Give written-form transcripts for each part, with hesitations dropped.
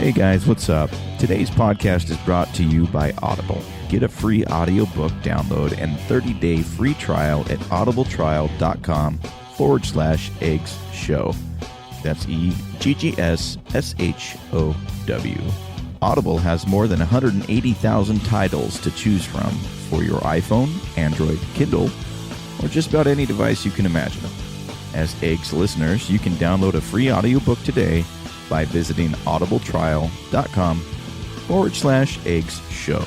Hey guys, what's up? Today's podcast is brought to you by Audible. Get a free audiobook download and 30-day free trial at audibletrial.com/eggs show. That's EGGSSHOW. Audible has more than 180,000 titles to choose from for your iPhone, Android, Kindle, or just about any device you can imagine. As Eggs listeners, you can download a free audiobook today by visiting audibletrial.com/eggs show.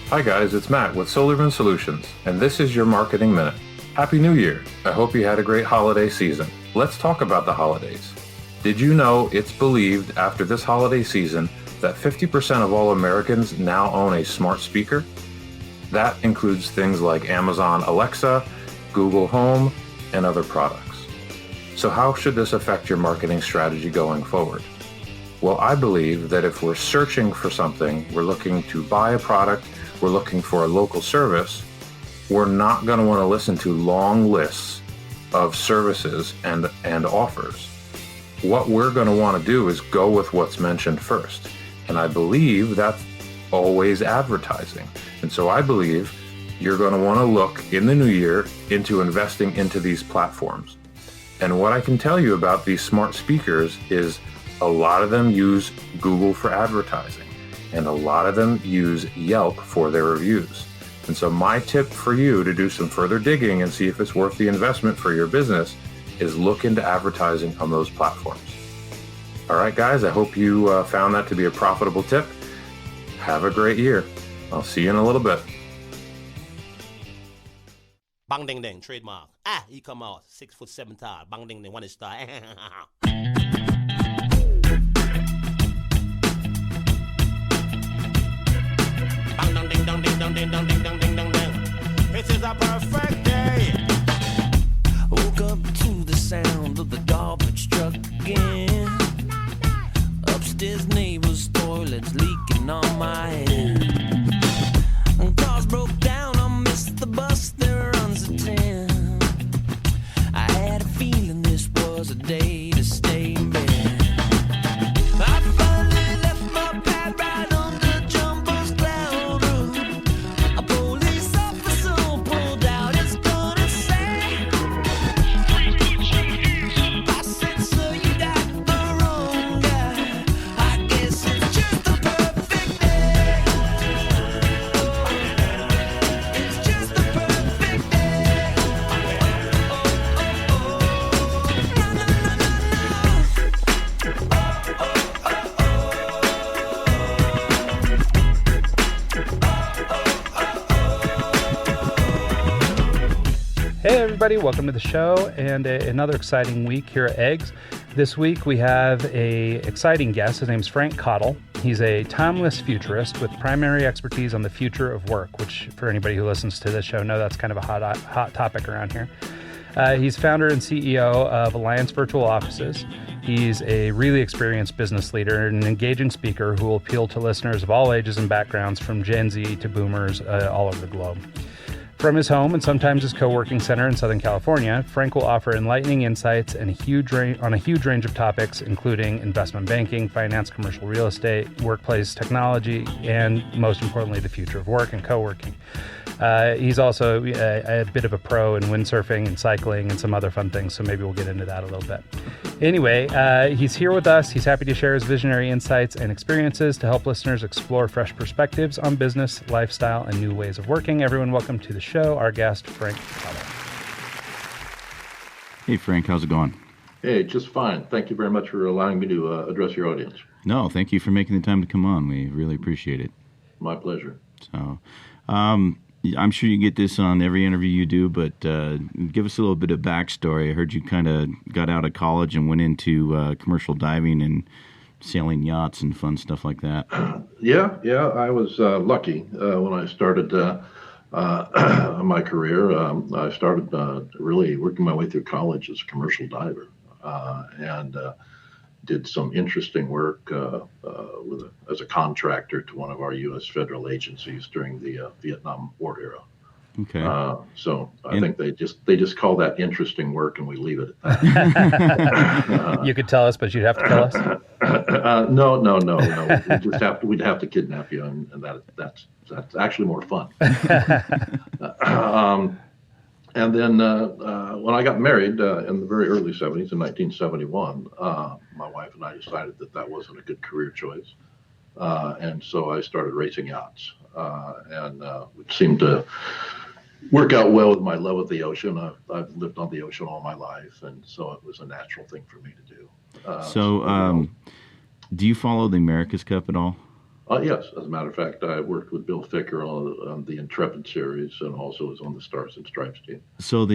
Hi guys, it's Matt with Solarman Solutions, and this is your Marketing Minute. Happy New Year! I hope you had a great holiday season. Let's talk about the holidays. Did you know it's believed after this holiday season that 50% of all Americans now own a smart speaker? That includes things like Amazon Alexa, Google Home, and other products. So how should this affect your marketing strategy going forward? Well, I believe that if we're searching for something, we're looking to buy a product, we're looking for a local service, we're not going to want to listen to long lists of services and offers. What we're going to want to do is go with what's mentioned first. And I believe that's always advertising. And so I believe you're going to want to look in the new year into investing into these platforms. And what I can tell you about these smart speakers is a lot of them use Google for advertising, and a lot of them use Yelp for their reviews. And so my tip for you to do some further digging and see if it's worth the investment for your business is look into advertising on those platforms. All right, guys, I hope you found that to be a profitable tip. Have a great year. I'll see you in a little bit. Bang ding ding, trademark. He come out 6'7" tall. Bang ding ding, 1 inch tall. Bang ding ding dong ding dong ding dong ding dong ding dong ding. This is a perfect day. Woke up to the sound of the garbage truck again. Upstairs neighbor's toilet's leaking on my head. Cars broke down, I missed the bus, there runs a 10. I had a feeling this was a day to stay in bed. I finally left my pad right under Jumbo's cloud roof. A police officer pulled out his gun and said, I said, sir, you got the wrong guy. I guess it's just a perfect day. It's just a perfect day. Na, na, na, na, Hey everybody, welcome to the show and another exciting week here at Eggs. This week we have a exciting guest. His name's Frank Cottle. He's a timeless futurist with primary expertise on the future of work, which for anybody who listens to this show know that's kind of a hot topic around here. He's founder and CEO of Alliance Virtual Offices. He's a really experienced business leader and an engaging speaker who will appeal to listeners of all ages and backgrounds from Gen Z to boomers all over the globe. From his home and sometimes his co-working center in Southern California, Frank will offer enlightening insights and on a huge range of topics, including investment banking, finance, commercial real estate, workplace technology, and most importantly, the future of work and co-working. He's also a bit of a pro in windsurfing and cycling and some other fun things, so maybe we'll get into that a little bit. Anyway, he's here with us. He's happy to share his visionary insights and experiences to help listeners explore fresh perspectives on business, lifestyle, and new ways of working. Everyone, welcome to the show, our guest, Frank Cottle. Hey Frank, how's it going? Hey, just fine. Thank you very much for allowing me to address your audience. No, thank you for making the time to come on. We really appreciate it. My pleasure. So, I'm sure you get this on every interview you do, but give us a little bit of backstory. I heard you kind of got out of college and went into commercial diving and sailing yachts and fun stuff like that. Yeah, I was lucky when I started my career. I started really working my way through college as a commercial diver and did some interesting work as a contractor to one of our U.S. federal agencies during the Vietnam War era. Okay. So I think they just call that interesting work, and we leave it at that. You could tell us, but you'd have to kill us. No. We'd have to kidnap you, and that's actually more fun. And then when I got married in the very early 70s, in 1971, my wife and I decided that wasn't a good career choice. And so I started racing yachts, and it seemed to work out well with my love of the ocean. I've lived on the ocean all my life, and so it was a natural thing for me to do. Do you follow the America's Cup at all? Yes, as a matter of fact, I worked with Bill Ficker on the Intrepid series, and also was on the Stars and Stripes team. So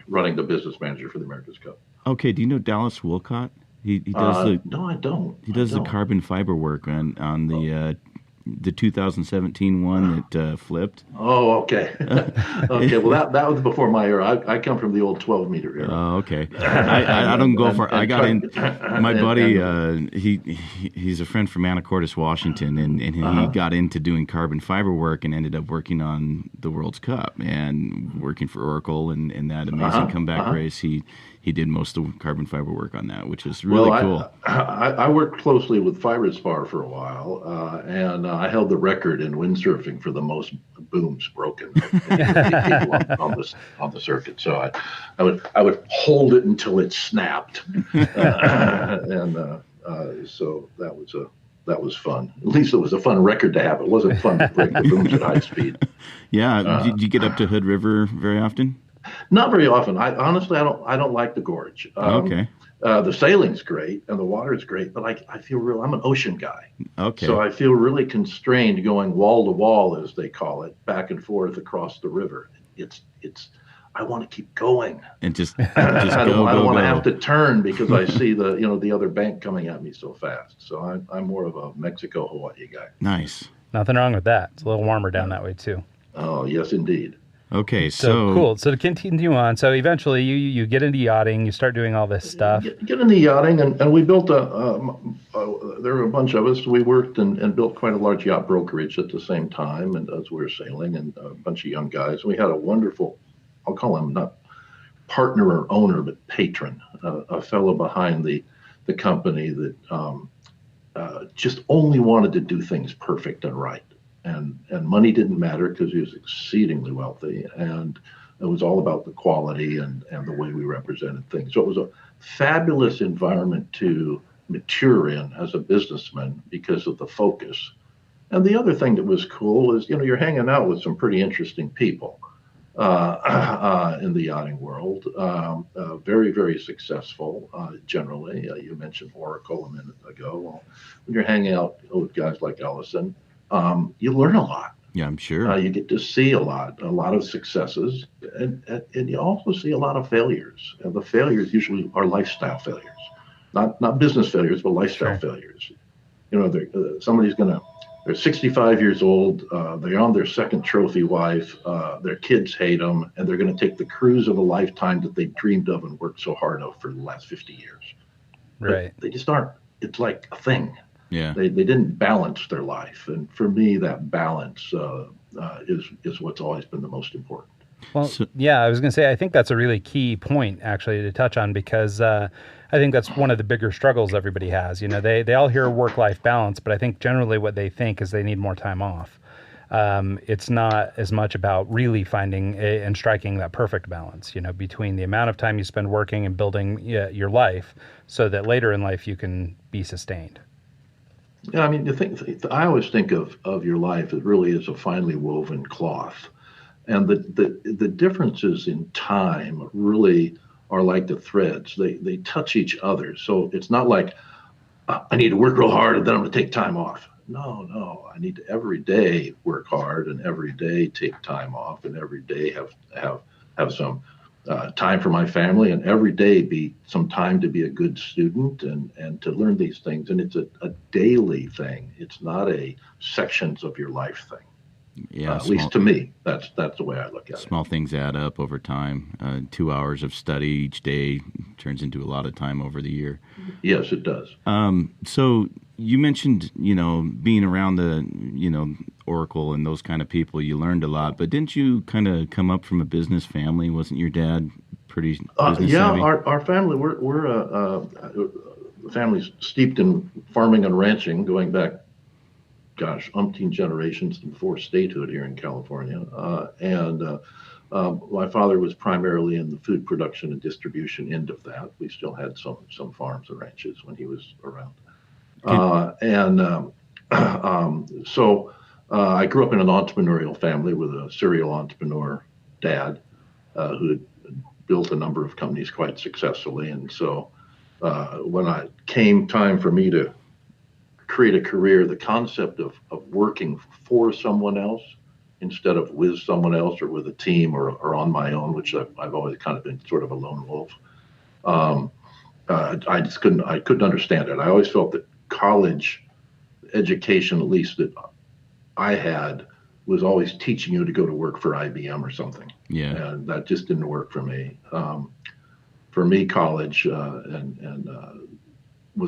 running the business manager for the America's Cup. Okay, do you know Dallas Wilcott? He does no, I don't. He does the carbon fiber work on the 2017 one that flipped. Oh, okay. Okay, well, that was before my era. I come from the old 12-meter era. Oh, okay. I don't go far. I got in. My buddy, he's a friend from Anacortes, Washington, and he got into doing carbon fiber work and ended up working on the World's Cup and working for Oracle and that amazing comeback race. He did most of the carbon fiber work on that, which is really cool. I worked closely with Fiberspar for a while, and I held the record in windsurfing for the most booms broken people on the circuit. So I would hold it until it snapped, so that was fun. At least it was a fun record to have. It wasn't fun to break the booms at high speed. Yeah. Did you get up to Hood River very often? Not very often. Honestly, I don't like the gorge. Okay. The sailing's great and the water's great, but I feel I'm an ocean guy. Okay. So I feel really constrained going wall to wall, as they call it, back and forth across the river. I want to keep going. And just I don't want to have to turn because I see the other bank coming at me so fast. So I'm more of a Mexico, Hawaii guy. Nice. Nothing wrong with that. It's a little warmer down that way too. Oh, yes, indeed. Okay, so cool. So to continue on, so eventually you get into yachting, you start doing all this stuff. Get into yachting, and we built there were a bunch of us. We worked and built quite a large yacht brokerage at the same time, and as we were sailing, and a bunch of young guys. We had a wonderful, I'll call him not partner or owner, but patron, a fellow behind the company that just only wanted to do things perfect and right. And money didn't matter because he was exceedingly wealthy, and it was all about the quality and the way we represented things. So it was a fabulous environment to mature in as a businessman because of the focus. And the other thing that was cool is, you're hanging out with some pretty interesting people in the yachting world. Very, very successful generally. You mentioned Oracle a minute ago. Well, when you're hanging out with guys like Ellison, you learn a lot. Yeah, I'm sure. You get to see a lot of successes, and you also see a lot of failures. And the failures usually are lifestyle failures, not business failures, but lifestyle failures. They're 65 years old. They're on their second trophy wife. Their kids hate them, and they're going to take the cruise of a lifetime that they dreamed of and worked so hard of for the last 50 years. Right. But they just aren't. It's like a thing. Yeah. They didn't balance their life, and for me, that balance is what's always been the most important. Well, yeah, I was going to say, I think that's a really key point actually to touch on, because I think that's one of the bigger struggles everybody has. They all hear work-life balance, but I think generally what they think is they need more time off. It's not as much about really finding and striking that perfect balance, between the amount of time you spend working and building your life so that later in life you can be sustained. Yeah, I mean, I always think of your life as really as a finely woven cloth, and the differences in time really are like the threads. They touch each other. So it's not like I need to work real hard and then I'm going to take time off. No, I need to every day work hard and every day take time off and every day have some time for my family, and every day be some time to be a good student and to learn these things. And it's a daily thing. It's not a sections of your life thing. Yeah, at least to me, that's the way I look at it. Small things add up over time. 2 hours of study each day turns into a lot of time over the year. Yes, it does. So you mentioned, being around the, Oracle and those kind of people, you learned a lot. But didn't you kind of come up from a business family? Wasn't your dad pretty business Yeah, savvy? our family, we're a family steeped in farming and ranching going back, gosh, umpteen generations before statehood here in California. My father was primarily in the food production and distribution end of that. We still had some farms and ranches when he was around. So I grew up in an entrepreneurial family with a serial entrepreneur dad who had built a number of companies quite successfully. And so when it came time for me to create a career, the concept of working for someone else instead of with someone else or with a team or on my own, which I've always kind of been sort of a lone wolf. I couldn't understand it. I always felt that college education, at least that I had, was always teaching you to go to work for IBM or something. Yeah. And that just didn't work for me. For me, college was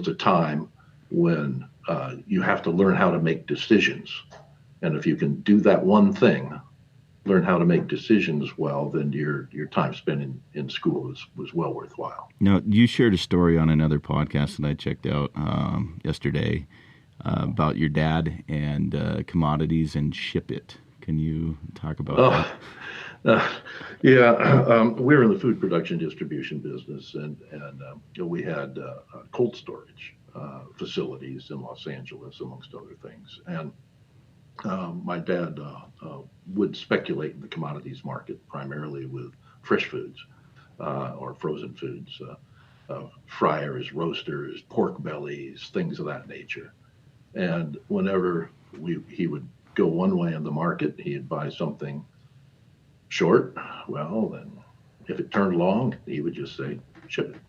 a time when you have to learn how to make decisions. And if you can do that one thing, learn how to make decisions well, then your time spent in school was well worthwhile. No, you shared a story on another podcast that I checked out yesterday about your dad and commodities and Ship It. Can you talk about that? We're in the food production distribution business, and we had cold storage facilities in Los Angeles, amongst other things. And my dad would speculate in the commodities market primarily with fresh foods or frozen foods, fryers, roasters, pork bellies, things of that nature. And whenever he would go one way in the market, he'd buy something short. Well, then if it turned long, he would just say, ship it.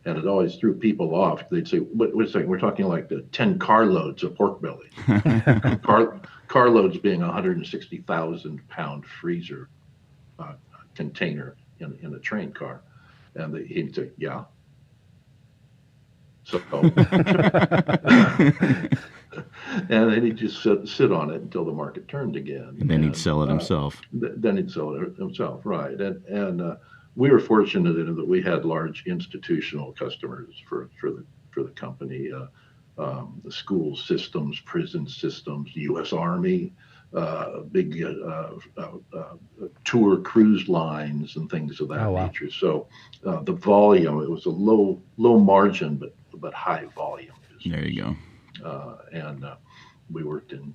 And it always threw people off. They'd say, wait a second, we're talking like the 10 carloads of pork belly. Carloads being a 160,000 pound freezer container in a train car. And he'd say, yeah. So, and then he'd just sit on it until the market turned again. And then he'd sell it himself. Then he'd sell it himself, right. And we were fortunate in that we had large institutional customers for the company, the school systems, prison systems, U.S. Army, big tour cruise lines and things of that nature. So the volume, it was a low margin, but high volume business. There you go. And we worked in,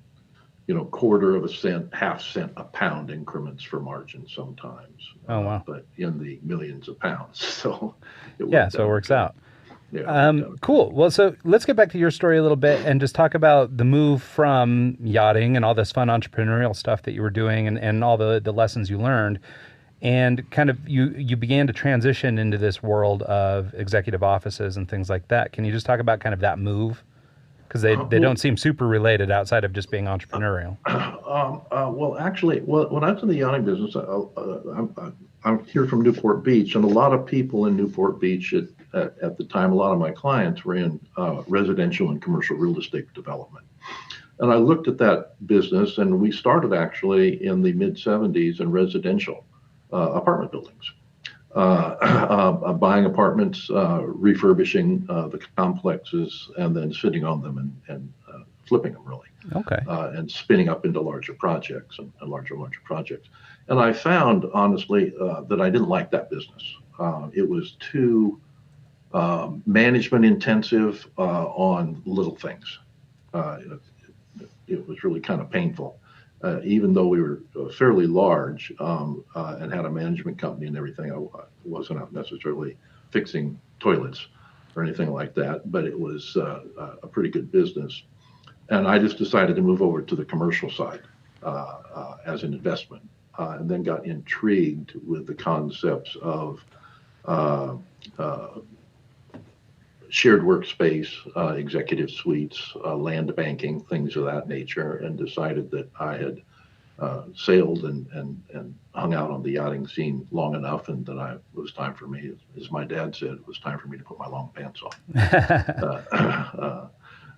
quarter of a cent, half cent a pound increments for margin sometimes. Oh, wow. But in the millions of pounds. So it works out. Yeah. Cool. Well, so let's get back to your story a little bit and just talk about the move from yachting and all this fun entrepreneurial stuff that you were doing and all the lessons you learned. And kind of you began to transition into this world of executive offices and things like that. Can you just talk about kind of that move? Because they don't seem super related outside of just being entrepreneurial. Well, actually, when I was in the yachting business, I'm here from Newport Beach, and a lot of people in Newport Beach at the time, a lot of my clients were in residential and commercial real estate development. And I looked at that business, and we started actually in the mid-'70s in residential apartment buildings. Buying apartments, refurbishing the complexes, and then sitting on them and flipping them, really. Okay. And spinning up into larger projects and larger projects. And I found, honestly, that I didn't like that business. It was too management intensive on little things. It was really kind of painful. Even though we were fairly large and had a management company and everything, I wasn't out necessarily fixing toilets or anything like that, but it was a pretty good business. And I just decided to move over to the commercial side as an investment, and then got intrigued with the concepts of shared workspace, executive suites, land banking, things of that nature, and decided that I had sailed and hung out on the yachting scene long enough, and that it was time for me, as my dad said, it was time for me to put my long pants on.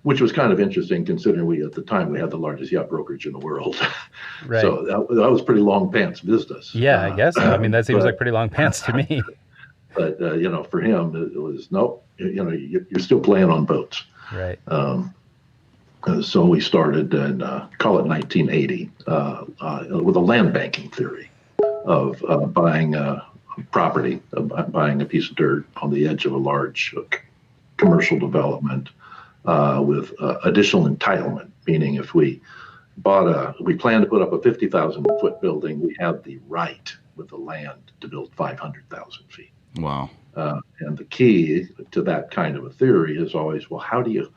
which was kind of interesting considering at the time we had the largest yacht brokerage in the world. Right. So that was pretty long pants business. Yeah, I guess so. I mean, that seems like pretty long pants to me. But for him, it was nope. You're still playing on boats. Right. So we started in call it 1980 with a land banking theory of buying property, buying a piece of dirt on the edge of a large commercial development with additional entitlement, meaning if we planned to put up a 50,000 foot building, we had the right with the land to build 500,000 feet. Wow. And the key to that kind of a theory is always, well, how do you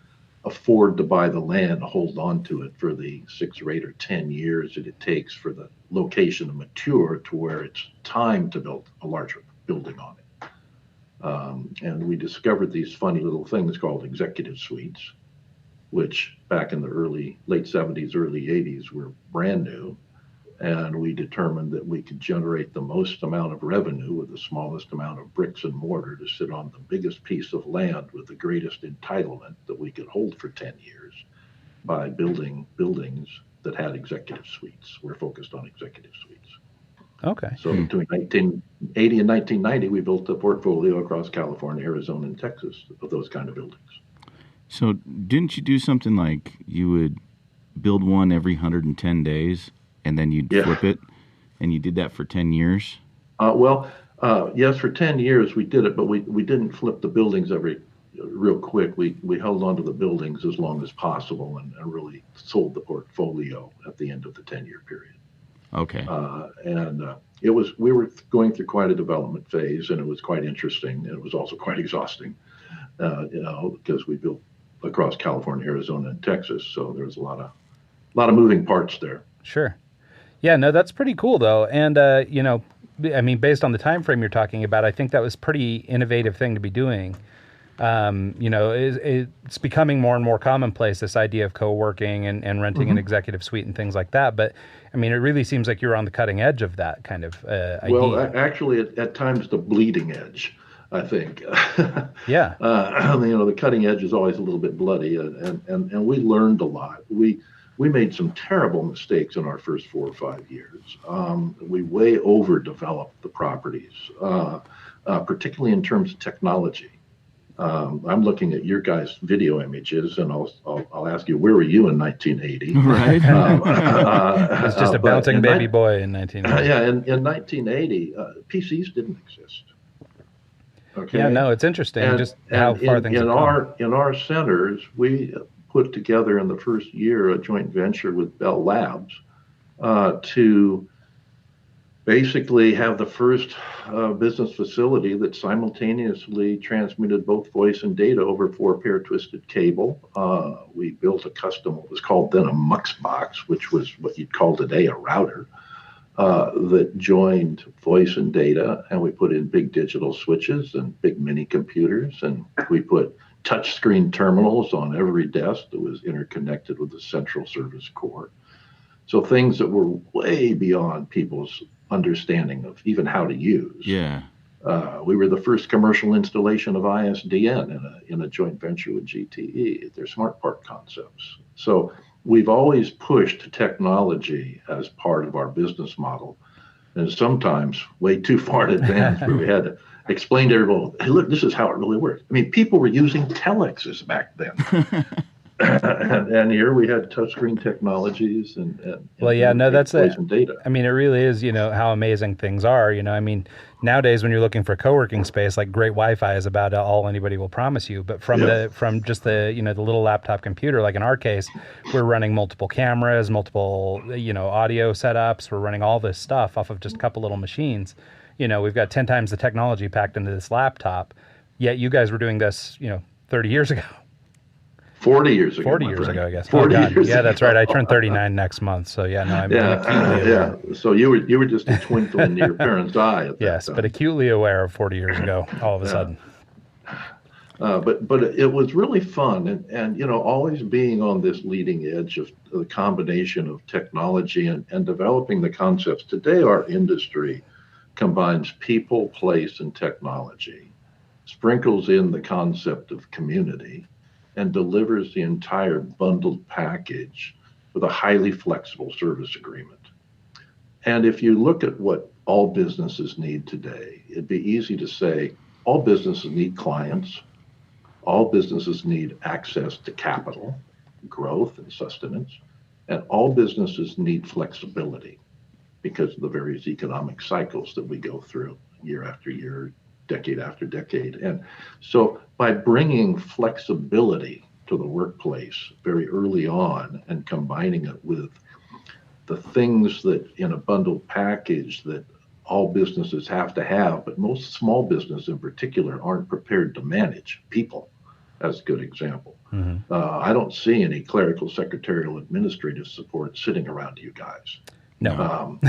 afford to buy the land, hold on to it for the 6 or 8 or 10 years that it takes for the location to mature to where it's time to build a larger building on it? And we discovered these funny little things called executive suites, which back in the late 70s, early 80s were brand new. And we determined that we could generate the most amount of revenue with the smallest amount of bricks and mortar to sit on the biggest piece of land with the greatest entitlement that we could hold for 10 years by building buildings that had executive suites. We're focused on executive suites. Okay. So between 1980 and 1990, we built a portfolio across California, Arizona, and Texas of those kind of buildings. So didn't you do something like you would build one every 110 days and then you'd flip it, and you did that for 10 years? Yes, for 10 years we did it, but we didn't flip the buildings real quick. We held on to the buildings as long as possible and really sold the portfolio at the end of the 10-year period. Okay. We were going through quite a development phase, and it was quite interesting. And it was also quite exhausting, because we built across California, Arizona, and Texas. So there was a lot of moving parts there. Sure. Yeah, no, that's pretty cool though. And, I mean, based on the time frame you're talking about, I think that was a pretty innovative thing to be doing. It's becoming more and more commonplace, this idea of co-working and renting an executive suite and things like that. But I mean, it really seems like you're on the cutting edge of that kind of idea. Well, actually, at times the bleeding edge, I think. Yeah. The cutting edge is always a little bit bloody, and we learned a lot. We made some terrible mistakes in our first 4 or 5 years. We way overdeveloped the properties, particularly in terms of technology. I'm looking at your guys' video images, and I'll ask you, where were you in 1980? Right. It's just a bouncing baby boy in 1980. Yeah, in 1980, PCs didn't exist. Okay. Yeah, no, it's interesting how far things have come. In our centers, we put together in the first year a joint venture with Bell Labs to basically have the first business facility that simultaneously transmitted both voice and data over 4-pair twisted cable. We built a custom, what was called then a MUX box, which was what you'd call today a router, that joined voice and data, and we put in big digital switches and big mini computers, and we put touchscreen terminals on every desk that was interconnected with the central service core. So things that were way beyond people's understanding of even how to use. Yeah. We were the first commercial installation of ISDN in a joint venture with GTE, their smart part concepts. So we've always pushed technology as part of our business model, and sometimes way too far in advance where we had to explain to everyone, hey, look, this is how it really works. I mean, people were using telexes back then. and here we had touchscreen technologies and that's voice and data. I mean, it really is, how amazing things are. I mean, nowadays when you're looking for co-working space, like great Wi-Fi is about all anybody will promise you. But from just the the little laptop computer, like in our case, we're running multiple cameras, multiple audio setups. We're running all this stuff off of just a couple little machines. We've got 10 times the technology packed into this laptop. Yet you guys were doing this, 30 years ago. 40 years ago. 40 years ago, I guess. 40 years yeah, that's ago. right. I turned 39 next month, so yeah, no, I'm acutely aware. So you were just a twinkle in your parents' eye at that yes, time. but acutely aware of 40 years ago, all of a sudden. But it was really fun, and always being on this leading edge of the combination of technology and developing the concepts. Today, our industry combines people, place, and technology, sprinkles in the concept of community, and delivers the entire bundled package with a highly flexible service agreement. And if you look at what all businesses need today, it'd be easy to say all businesses need clients, all businesses need access to capital, growth, and sustenance, and all businesses need flexibility because of the various economic cycles that we go through year after year, decade after decade. And so by bringing flexibility to the workplace very early on and combining it with the things that in a bundled package that all businesses have to have, but most small businesses in particular aren't prepared to manage people. That's a good example. I don't see any clerical, secretarial, administrative support sitting around you guys. No.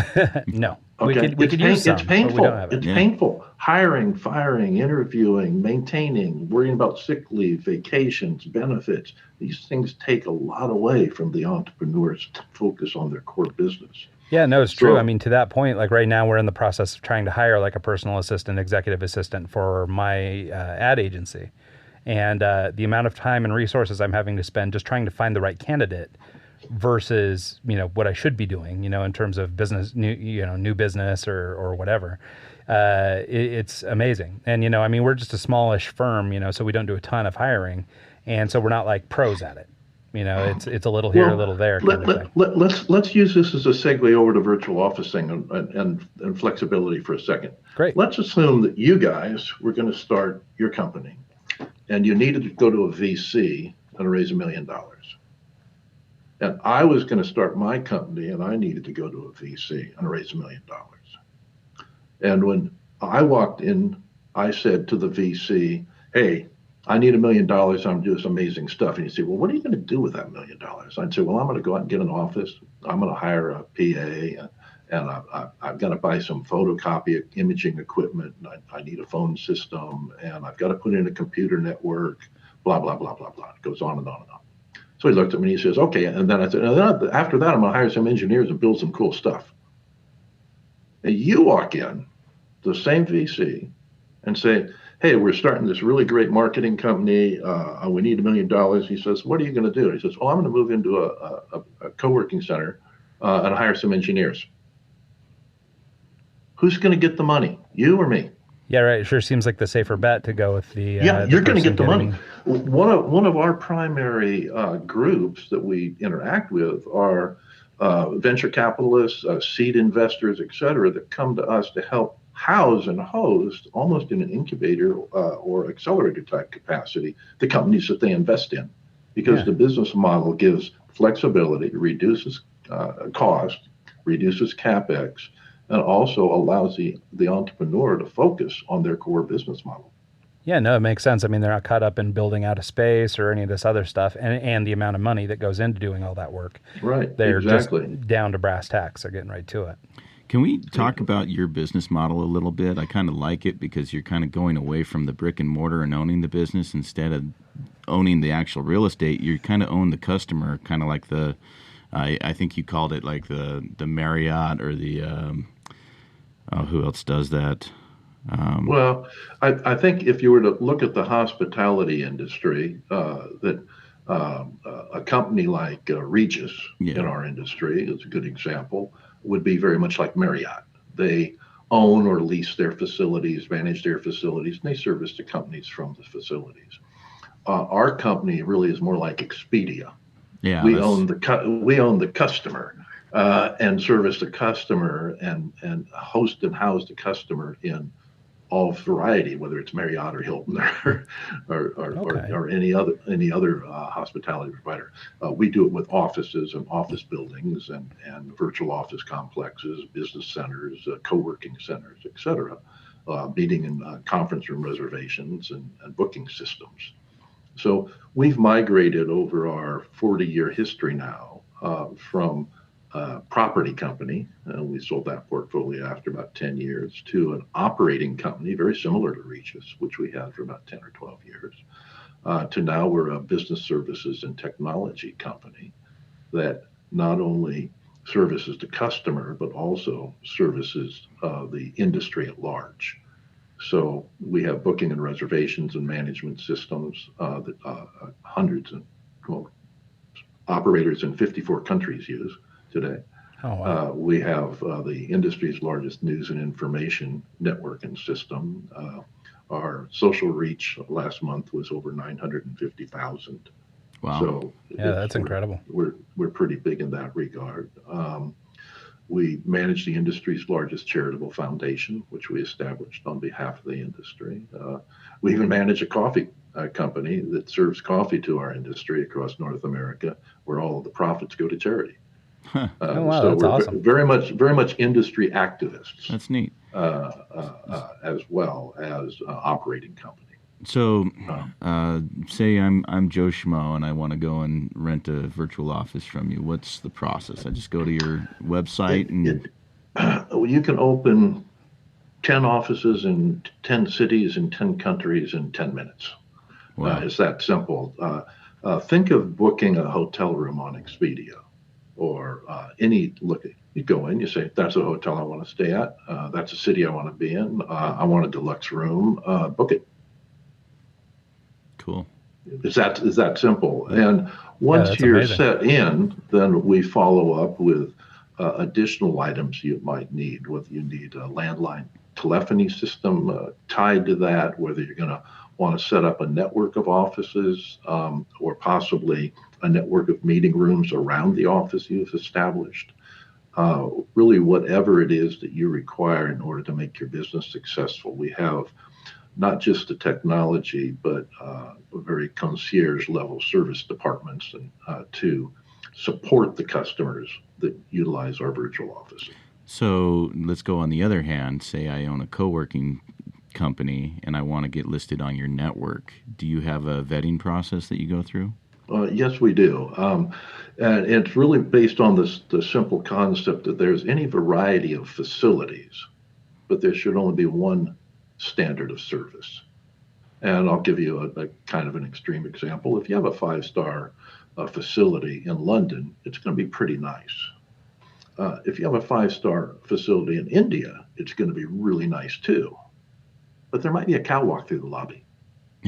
No. Okay. We could use some, it's painful. but we don't have it. It's painful. Hiring, firing, interviewing, maintaining, worrying about sick leave, vacations, benefits. These things take a lot away from the entrepreneurs to focus on their core business. Yeah, no, it's true. I mean, to that point, like right now we're in the process of trying to hire like a personal assistant, executive assistant for my ad agency. And the amount of time and resources I'm having to spend just trying to find the right candidate versus, what I should be doing, in terms of business, new business or whatever. It's amazing. And, we're just a smallish firm, so we don't do a ton of hiring. And so we're not like pros at it. It's a little here, a little there. Let's use this as a segue over to virtual officing and flexibility for a second. Great. Let's assume that you guys were going to start your company and you needed to go to a VC and raise $1 million. And I was going to start my company and I needed to go to a VC and raise $1 million. And when I walked in, I said to the VC, hey, I need $1 million. I'm doing some amazing stuff. And you say, well, what are you going to do with that $1 million? I'd say, well, I'm going to go out and get an office. I'm going to hire a PA and I've got to buy some photocopy imaging equipment. And I need a phone system and I've got to put in a computer network, blah, blah, blah, blah, blah. It goes on and on and on. So he looked at me and he says, okay. And then I said, after that, I'm going to hire some engineers and build some cool stuff. And you walk in, the same VC, and say, hey, we're starting this really great marketing company. We need $1 million. He says, what are you going to do? He says, I'm going to move into a co-working center and hire some engineers. Who's going to get the money, you or me? Yeah, right. It sure seems like the safer bet to go with the. You're going to get the money. One of our primary groups that we interact with are venture capitalists, seed investors, et cetera, that come to us to help house and host almost in an incubator or accelerator type capacity the companies that they invest in, because the business model gives flexibility, reduces cost, reduces capex, and also allows the entrepreneur to focus on their core business model. Yeah, no, it makes sense. I mean, they're not caught up in building out a space or any of this other stuff and the amount of money that goes into doing all that work. Right, they're exactly. Just down to brass tacks. They're getting right to it. Can we talk about your business model a little bit? I kind of like it because you're kind of going away from the brick and mortar and owning the business instead of owning the actual real estate. You kind of own the customer, kind of like I think you called it like the Marriott or the, who else does that? Well, I think if you were to look at the hospitality industry, that a company like Regis in our industry is a good example, would be very much like Marriott. They own or lease their facilities, manage their facilities, and they service the companies from the facilities. Our company really is more like Expedia. Yeah, we own the customer and service the customer and host and house the customer in all variety, whether it's Marriott or Hilton or any other hospitality provider. We do it with offices and office buildings and virtual office complexes, business centers, co-working centers, et cetera, meeting and conference room reservations and booking systems. So we've migrated over our 40-year history now from property company, we sold that portfolio after about 10 years, to an operating company very similar to Regis, which we had for about 10 or 12 years, to now we're a business services and technology company that not only services the customer, but also services the industry at large. So we have booking and reservations and management systems that hundreds and well, operators in 54 countries use today. Oh, wow. We have the industry's largest news and information networking system. Our social reach last month was over 950,000. Wow. So Yeah, that's incredible. We're pretty big in that regard. We manage the industry's largest charitable foundation, which we established on behalf of the industry. We even manage a coffee company that serves coffee to our industry across North America, where all of the profits go to charity. Oh, wow, So that's we're awesome. very much industry activists That's neat. as well as operating company. So, say I'm Joe Schmo and I want to go and rent a virtual office from you. What's the process? I just go to your website and You can open 10 offices in 10 cities in 10 countries in 10 minutes. wow. It's that simple. Think of booking a hotel room on Expedia or you go in, you say, that's a hotel I want to stay at. That's a city I want to be in. I want a deluxe room. Book it. Cool. Is that simple? And once that's you're amazing. set in, then we follow up with additional items you might need. Whether you need a landline telephony system tied to that, whether you're going to want to set up a network of offices or possibly a network of meeting rooms around the office you've established. Really, whatever it is that you require in order to make your business successful. We have not just the technology, but very concierge level service departments and to support the customers that utilize our virtual office. So let's go on the other hand. Say I own a co-working company and I want to get listed on your network. Do you have a vetting process that you go through? Yes, we do. And it's really based on the simple concept that there's any variety of facilities, but there should only be one standard of service. And I'll give you a kind of an extreme example. If you have a 5-star facility in London, it's going to be pretty nice. If you have a 5-star facility in India, it's going to be really nice too. But there might be a cow walk through the lobby.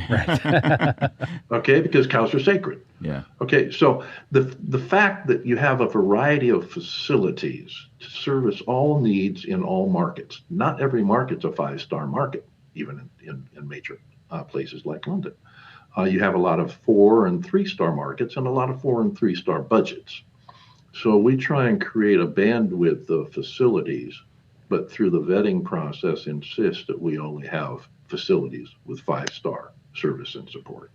Right. Okay, because cows are sacred. Yeah. Okay, so the fact that you have a variety of facilities to service all needs in all markets. Not every market's a 5-star market, even in major places like London. You have a lot of 4 and 3-star markets and a lot of 4 and 3-star budgets. So we try and create a bandwidth of facilities, but through the vetting process insist that we only have facilities with 5-star service and support.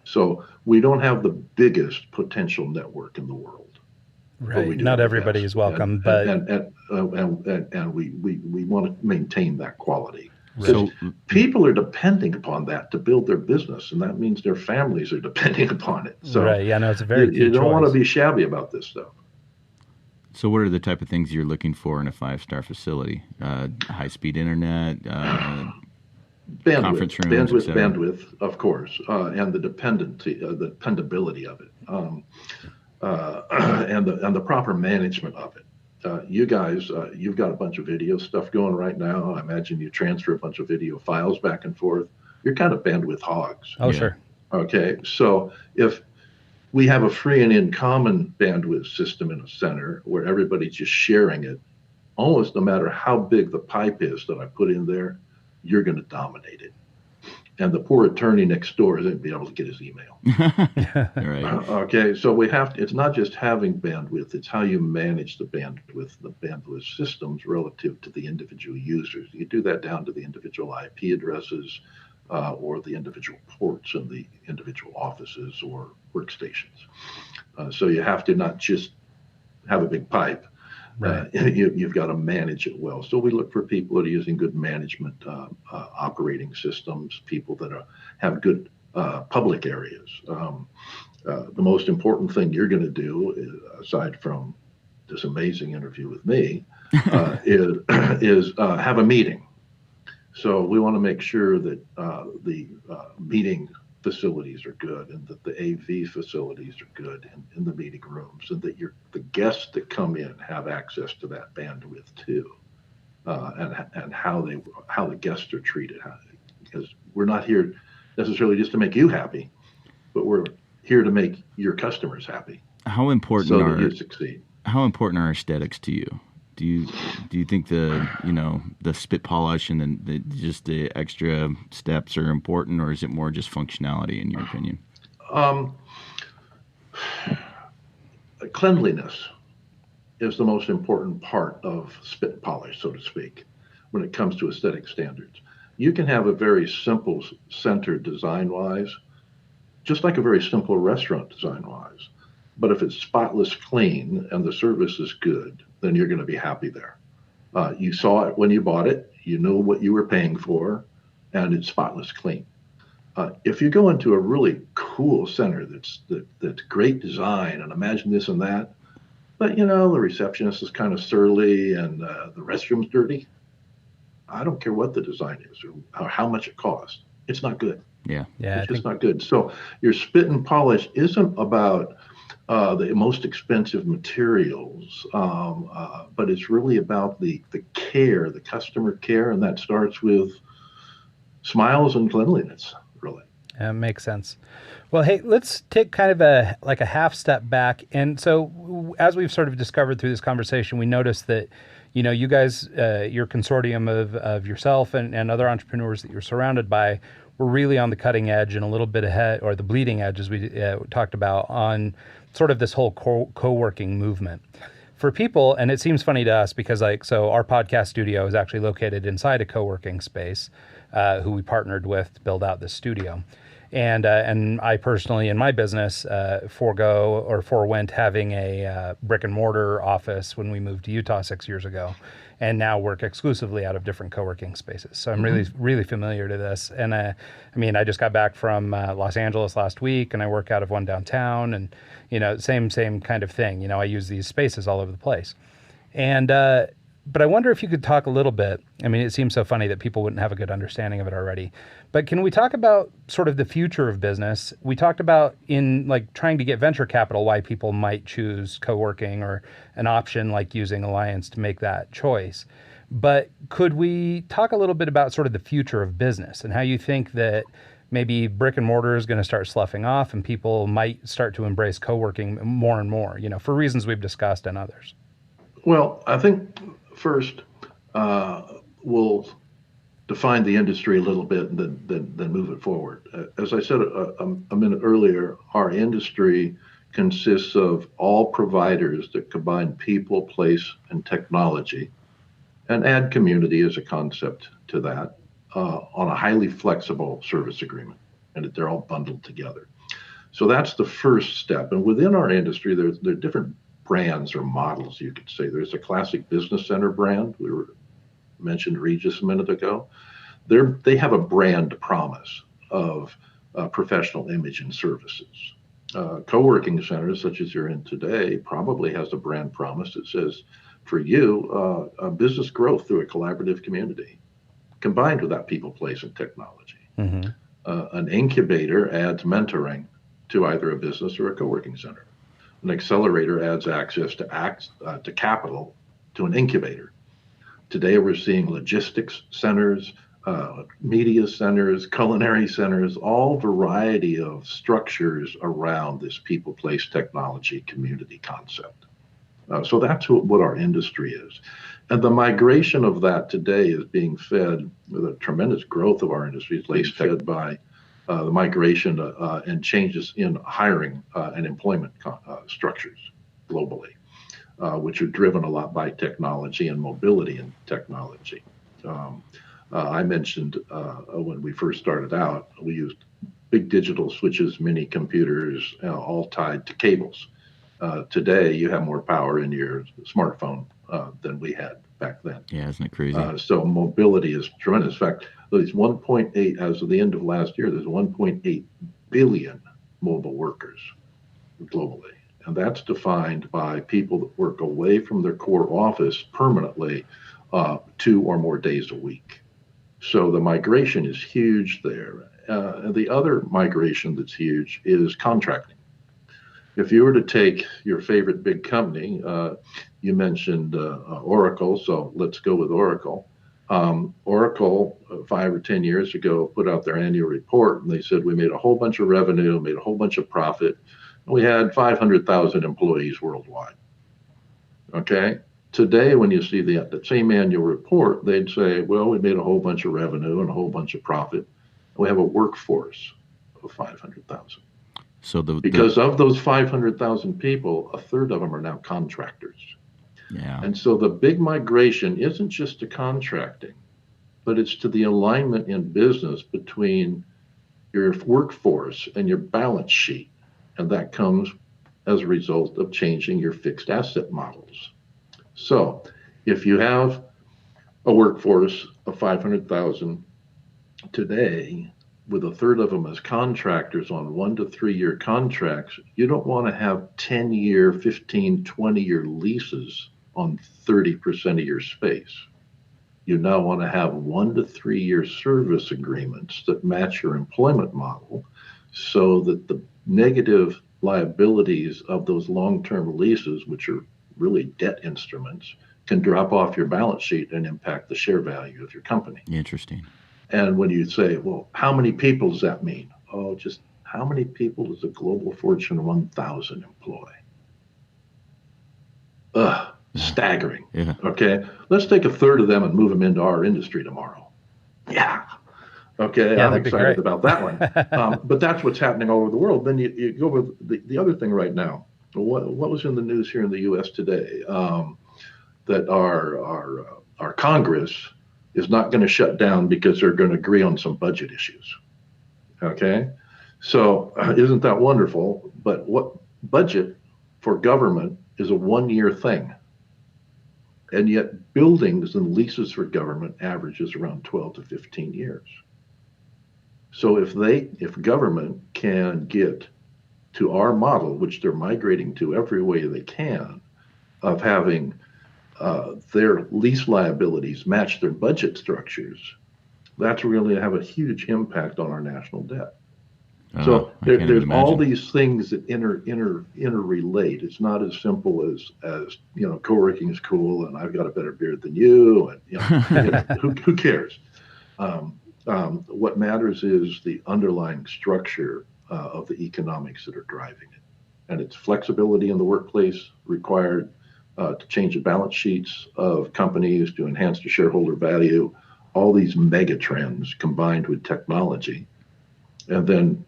So we don't have the biggest potential network in the world. Right. Not everybody is welcome, but and we want to maintain that quality. So People are depending upon that to build their business, and that means their families are depending upon it. So right. Yeah, no, it's a very key you don't want to choice. be shabby about this stuff. So what are the type of things you're looking for in a 5-star facility? High-speed internet, conference rooms, bandwidth, of course, and the dependability of it, and the proper management of it. You guys, you've got a bunch of video stuff going right now. I imagine you transfer a bunch of video files back and forth. You're kind of bandwidth hogs. Oh, Yeah. sure. Okay, so if we have a free and in common bandwidth system in a center where everybody's just sharing it, almost no matter how big the pipe is that I put in there, you're going to dominate it. And the poor attorney next door isn't be able to get his email. Right. Okay, so it's not just having bandwidth, it's how you manage the bandwidth systems relative to the individual users. You do that down to the individual IP addresses or the individual ports in the individual offices or workstations. So you have to not just have a big pipe. Right. You've got to manage it well. So we look for people that are using good management operating systems, people that have good public areas. The most important thing you're going to do, aside from this amazing interview with me, is have a meeting. So we want to make sure that the meeting facilities are good and that the AV facilities are good in the meeting rooms and that the guests that come in have access to that bandwidth too. and how the guests are treated. Because we're not here necessarily just to make you happy, but we're here to make your customers happy How important so that are you succeed. how important are aesthetics to you? Do you think the spit polish and then just the extra steps are important, or is it more just functionality in your opinion? Um, Cleanliness is the most important part of spit and polish, so to speak, when it comes to aesthetic standards. You can have a very simple center design-wise, just like a very simple restaurant design-wise. But if it's spotless clean and the service is good, then you're going to be happy there. You saw it when you bought it, you know what you were paying for, and it's spotless clean. If you go into a really cool center that's great design and imagine this and that, but the receptionist is kind of surly and the restroom's dirty. I don't care what the design is or how much it costs. It's not good. Yeah. Yeah, It's just not good. So your spit and polish isn't about the most expensive materials, but it's really about the care, the customer care, and that starts with smiles and cleanliness, really. that makes sense. Well, hey, let's take kind of a half step back. And so, as we've sort of discovered through this conversation, we noticed that, you guys, your consortium of yourself and other entrepreneurs that you're surrounded by, were really on the cutting edge and a little bit ahead, or the bleeding edge, as we talked about, on sort of this whole co-working movement. For people, and it seems funny to us because so our podcast studio is actually located inside a co-working space, who we partnered with to build out this studio. And I personally, in my business, forewent having a brick and mortar office when we moved to Utah 6 years ago, and now work exclusively out of different co-working spaces. So I'm really, really familiar to this. And I just got back from Los Angeles last week, and I work out of one downtown, and same kind of thing. I use these spaces all over the place, and. But I wonder if you could talk a little bit. It seems so funny that people wouldn't have a good understanding of it already. But can we talk about sort of the future of business? We talked about in trying to get venture capital, why people might choose co-working or an option like using Alliance to make that choice. But could we talk a little bit about sort of the future of business and how you think that maybe brick and mortar is going to start sloughing off and people might start to embrace co-working more and more, for reasons we've discussed and others? Well, I think first we'll define the industry a little bit and then move it forward. As I said a minute earlier, our industry consists of all providers that combine people, place, and technology, and add community as a concept to that on a highly flexible service agreement, and that they're all bundled together. So that's the first step. And within our industry, there are different brands or models, you could say. There's a classic business center brand. We mentioned Regis a minute ago. They have a brand promise of professional image and services. Co-working centers, such as you're in today, probably has a brand promise that says, for you, business growth through a collaborative community, combined with that people, place, and technology. Mm-hmm. An incubator adds mentoring to either a business or a co-working center. An accelerator adds access to capital to an incubator. Today, we're seeing logistics centers, media centers, culinary centers, all variety of structures around this people, place, technology, community concept. So that's what our industry is. And the migration of that today is being fed with a tremendous growth of our industry. It's fed by the migration and changes in hiring and employment structures globally, which are driven a lot by technology and mobility in technology. I mentioned when we first started out, we used big digital switches, mini computers, all tied to cables. Today, you have more power in your smartphone than we had back then. Yeah, isn't it crazy? So mobility is tremendous. In fact, there's 1.8, as of the end of last year, there's 1.8 billion mobile workers globally. And that's defined by people that work away from their core office permanently 2 or more days a week. So the migration is huge there. And the other migration that's huge is contracting. If you were to take your favorite big company, you mentioned Oracle, so let's go with Oracle. Oracle, 5 or 10 years ago, put out their annual report and they said we made a whole bunch of revenue, made a whole bunch of profit. And we had 500,000 employees worldwide. Okay. Today, when you see the same annual report, they'd say, well, we made a whole bunch of revenue and a whole bunch of profit. We have a workforce of 500,000. So Because of those 500,000 people, a third of them are now contractors. yeah, And so the big migration isn't just to contracting, but it's to the alignment in business between your workforce and your balance sheet. And that comes as a result of changing your fixed asset models. So if you have a workforce of 500,000 today, with a third of them as contractors on 1 to 3 year contracts, you don't want to have 10-year, 15, 20-year leases on 30% of your space. You now want to have 1 to 3 year service agreements that match your employment model so that the negative liabilities of those long-term leases, which are really debt instruments, can drop off your balance sheet and impact the share value of your company. interesting. And when you say, well, how many people does that mean? Oh, just how many people does a global Fortune 1000 employ? Staggering. Yeah. Okay. Let's take a third of them and move them into our industry tomorrow. Yeah. Okay. Yeah, I'm that'd be excited great. about that one. But that's what's happening all over the world. Then you go with the other thing right now. What was in the news here in the U.S. today? That our Congress is not going to shut down because they're going to agree on some budget issues. Okay. So isn't that wonderful? But what budget for government is a 1 year thing. And yet buildings and leases for government averages around 12 to 15 years. So if government can get to our model, which they're migrating to every way they can, of having their lease liabilities match their budget structures, that's really have a huge impact on our national debt. So there's all these things that interrelate. It's not as simple as co-working is cool and I've got a better beard than you, and who cares? What matters is the underlying structure of the economics that are driving it, and it's flexibility in the workplace required to change the balance sheets of companies to enhance the shareholder value. All these mega trends combined with technology, and then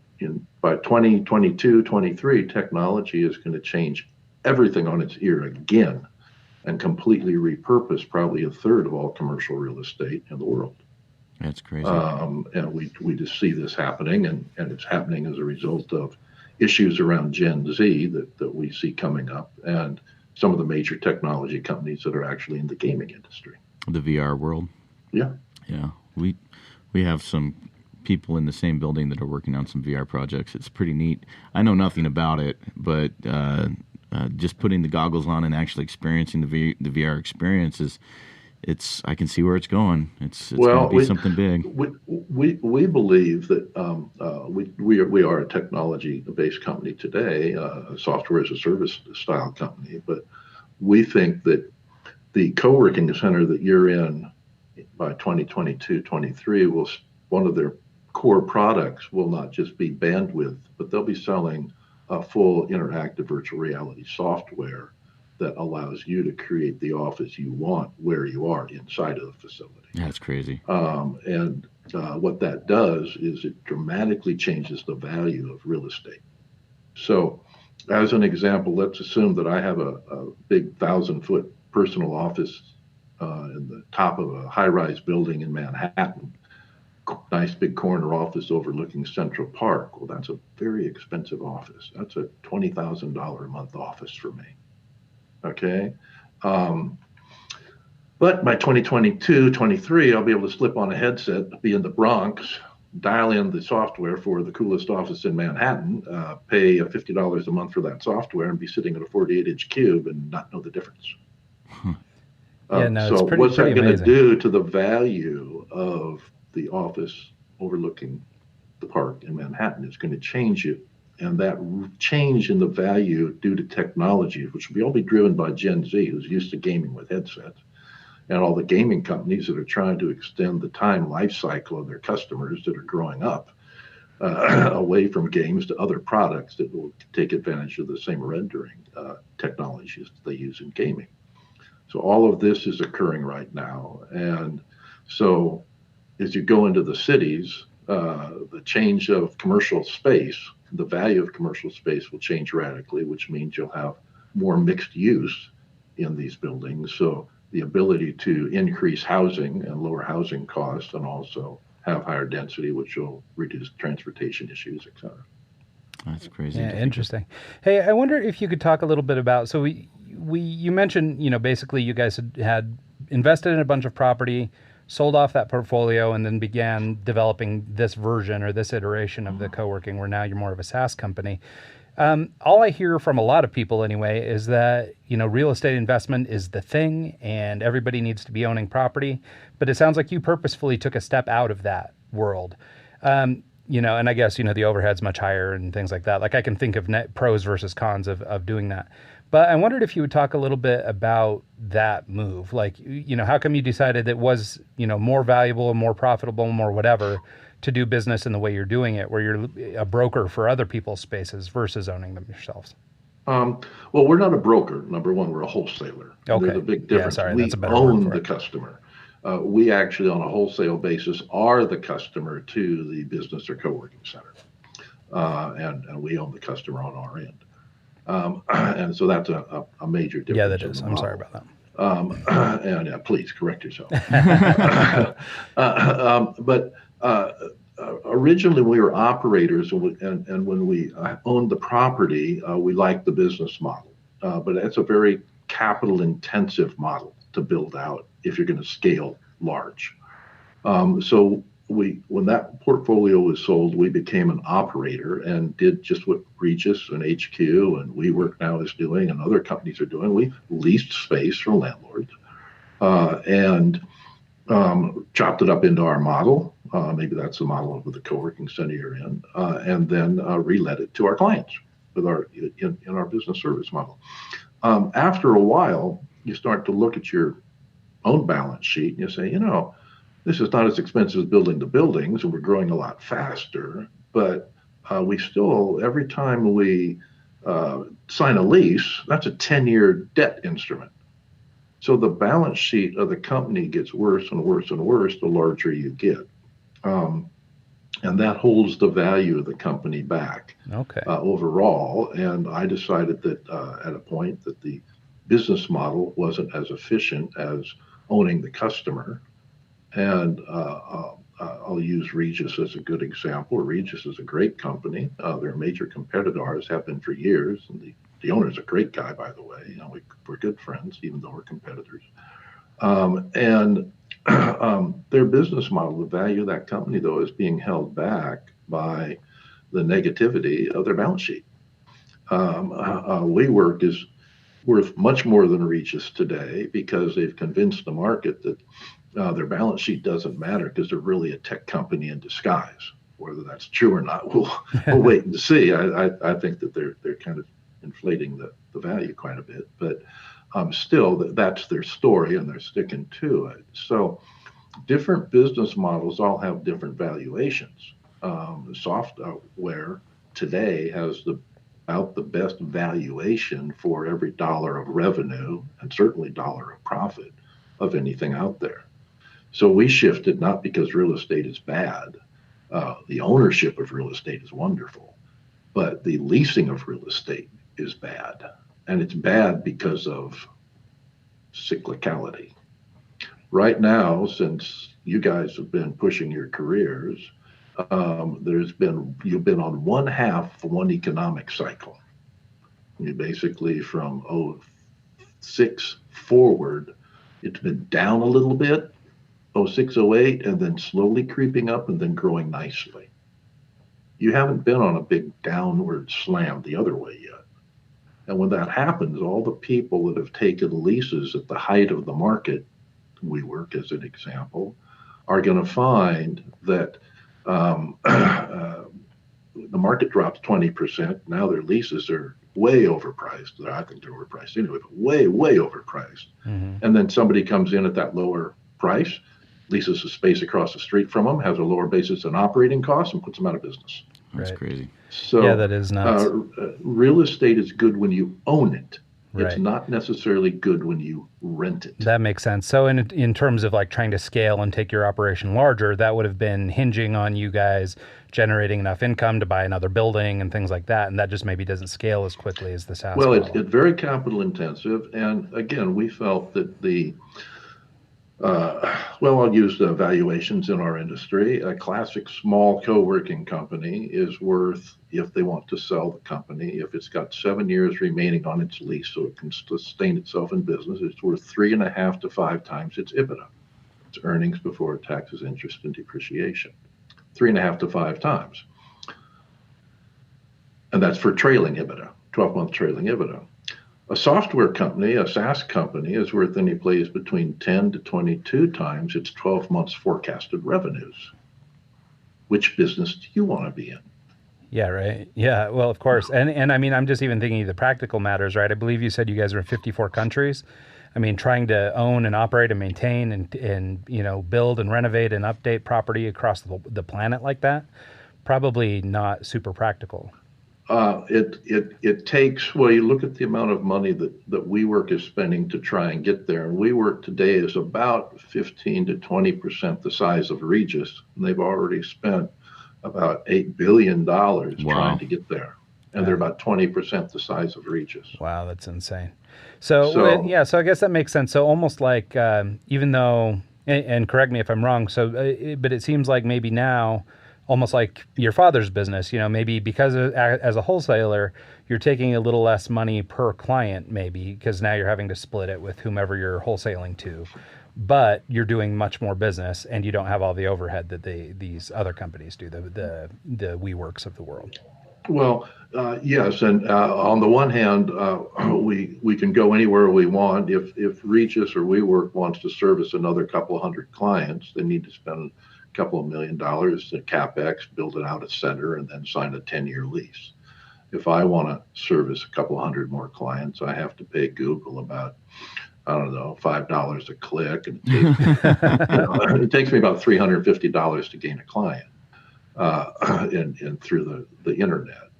by 2022, 23, technology is going to change everything on its ear again and completely repurpose probably a third of all commercial real estate in the world. That's crazy. And we just see this happening, and it's happening as a result of issues around Gen Z that we see coming up, and some of the major technology companies that are actually in the gaming industry. The VR world. Yeah. Yeah. We have some people in the same building that are working on some VR projects. It's pretty neat. I know nothing about it, but just putting the goggles on and actually experiencing the VR experience I can see where it's going. It's going to be something big. We believe that we are a technology-based company today, a software as a service style company, but we think that the co-working center that you're in by 2022, 23 one of their core products will not just be bandwidth, but they'll be selling a full interactive virtual reality software that allows you to create the office you want where you are inside of the facility. That's crazy. And what that does is it dramatically changes the value of real estate. So as an example, let's assume that I have a big 1,000-foot personal office in the top of a high-rise building in Manhattan. Nice big corner office overlooking Central Park. Well, that's a very expensive office. That's a $20,000 a month office for me. Okay. But by 2022, 23, I'll be able to slip on a headset, be in the Bronx, dial in the software for the coolest office in Manhattan, pay $50 a month for that software, and be sitting at a 48-inch cube and not know the difference. So what's that going to do to the value of the office overlooking the park in Manhattan? It's going to change it And that change in the value due to technology, which will all be driven by Gen Z, who's used to gaming with headsets, and all the gaming companies that are trying to extend the time life cycle of their customers that are growing up away from games to other products that will take advantage of the same rendering technologies that they use in gaming. So all of this is occurring right now. And so as you go into the cities, the change of commercial space, the value of commercial space will change radically, which means you'll have more mixed use in these buildings. So the ability to increase housing and lower housing costs, and also have higher density, which will reduce transportation issues, et cetera. That's crazy. Yeah, interesting. Hey, I wonder if you could talk a little bit about, so you mentioned, basically you guys had invested in a bunch of property, sold off that portfolio, and then began developing this version or this iteration of the co-working, where now you're more of a SaaS company. All I hear from a lot of people anyway is that, real estate investment is the thing and everybody needs to be owning property. But it sounds like you purposefully took a step out of that world. And I guess, the overhead's much higher and things like that. Like I can think of net pros versus cons of doing that. But I wondered if you would talk a little bit about that move. Like, how come you decided it was, more valuable, more profitable, more whatever, to do business in the way you're doing it, where you're a broker for other people's spaces versus owning them yourselves? Well, we're not a broker. Number one, we're a wholesaler. Okay. There's a big difference. Yeah, sorry, we that's a better word own for the it. customer. We actually, on a wholesale basis, are the customer to the business or co-working center. And we own the customer on our end. And so that's a major difference. Yeah, that is. I'm sorry about that. And please correct yourself. But originally we were operators, and when we owned the property, we liked the business model. But it's a very capital intensive model to build out if you're going to scale large. So when that portfolio was sold, we became an operator and did just what Regis and HQ and WeWork now is doing and other companies are doing. We leased space from landlords and chopped it up into our model. Maybe that's the model of the co-working center you're in, and then relet it to our clients with in our business service model. After a while, you start to look at your own balance sheet and you say, this is not as expensive as building the buildings, and we're growing a lot faster, but we still, every time we sign a lease, that's a 10-year debt instrument. So the balance sheet of the company gets worse and worse and worse the larger you get. And that holds the value of the company back overall. And I decided that at a point that the business model wasn't as efficient as owning the customer. And I'll use Regis as a good example. Regis is a great company. They're a major competitor, ours have been for years. And the owner's a great guy, by the way. We're good friends, even though we're competitors. And their business model, the value of that company, though, is being held back by the negativity of their balance sheet. WeWork is worth much more than Regis today because they've convinced the market that their balance sheet doesn't matter because they're really a tech company in disguise. Whether that's true or not, we'll wait and see. I think that they're kind of inflating the value quite a bit, but still, that's their story and they're sticking to it. So different business models all have different valuations. Software today has about the best valuation for every dollar of revenue and certainly dollar of profit of anything out there. So we shifted not because real estate is bad. The ownership of real estate is wonderful, but the leasing of real estate is bad. And it's bad because of cyclicality. Right now, since you guys have been pushing your careers, you've been on one half of one economic cycle. You basically from 2006 forward, it's been down a little bit, 2006, 2008, and then slowly creeping up and then growing nicely. You haven't been on a big downward slam the other way yet. And when that happens, all the people that have taken leases at the height of the market, WeWork as an example, are going to find that the market drops 20%. Now their leases are way overpriced. I think they're overpriced anyway, but way overpriced. Hmm. And then somebody comes in at that lower price, leases a space across the street from them, has a lower basis in operating costs, and puts them out of business. That's Right. crazy. So Yeah, that is nuts. real estate is good when you own it. It's Right. not necessarily good when you rent it. That makes sense. So in terms of like trying to scale and take your operation larger, that would have been hinging on you guys generating enough income to buy another building and things like that, and that just maybe doesn't scale as quickly as the SaaS Well, it's model. very capital intensive, and again, we felt that I'll use the valuations in our industry. A classic small co-working company is worth, if they want to sell the company, if it's got 7 years remaining on its lease so it can sustain itself in business, it's worth 3.5 to 5 times its EBITDA. It's earnings before taxes, interest, and depreciation. 3.5 to 5 times. And that's for trailing EBITDA, 12-month trailing EBITDA. A software company, a SaaS company, is worth any place between 10 to 22 times its 12 months forecasted revenues. Which business do you want to be in? Yeah, right. Yeah, well, of course. And I mean, I'm just even thinking of the practical matters, right? I believe you said you guys are in 54 countries. I mean, trying to own and operate and maintain and build and renovate and update property across the planet like that, probably not super practical. It takes, well, you look at the amount of money that WeWork is spending to try and get there. And WeWork today is about 15 to 20% the size of Regus. And they've already spent about $8 billion trying to get there. And they're about 20% the size of Regus. Wow, that's insane. So I guess that makes sense. So almost like, even though, and correct me if I'm wrong, but it seems like maybe now, almost like your father's business, maybe because as a wholesaler, you're taking a little less money per client, maybe because now you're having to split it with whomever you're wholesaling to, but you're doing much more business and you don't have all the overhead that these other companies do, the WeWorks of the world. Well, yes, and on the one hand, we can go anywhere we want. If Regus or WeWork wants to service another couple of hundred clients, they need to spend a couple of $1 million to CapEx, build it out a center, and then sign a 10-year lease. If I want to service a couple of hundred more clients, I have to pay Google about, I don't know, $5 a click, and it takes me about $350 to gain a client. And through the internet.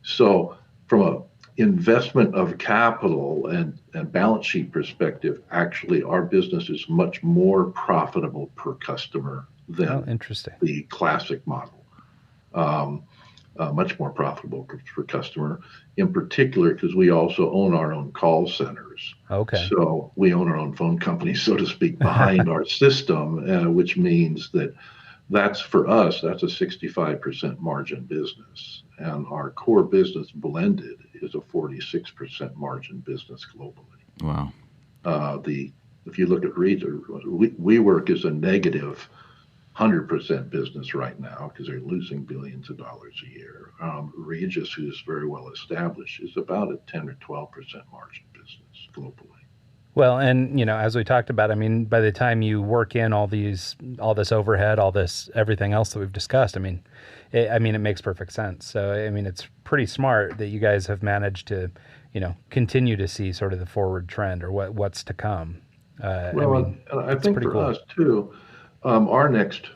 So from a investment of capital and balance sheet perspective, actually our business is much more profitable per customer than interesting. The classic model. Much more profitable per customer, in particular because we also own our own call centers. Okay. So we own our own phone company, so to speak, behind our system, which means that's for us, that's a 65% margin business. And our core business blended is a 46% margin business globally. Wow. If you look at WeWork is a negative 100% business right now because they're losing billions of dollars a year. Regus, who's very well established, is about a 10 or 12% margin business globally. Well, and as we talked about, I mean, by the time you work in all this overhead, everything else that we've discussed, it makes perfect sense. So, it's pretty smart that you guys have managed to, continue to see sort of the forward trend or what's to come. I think for cool. us too, our next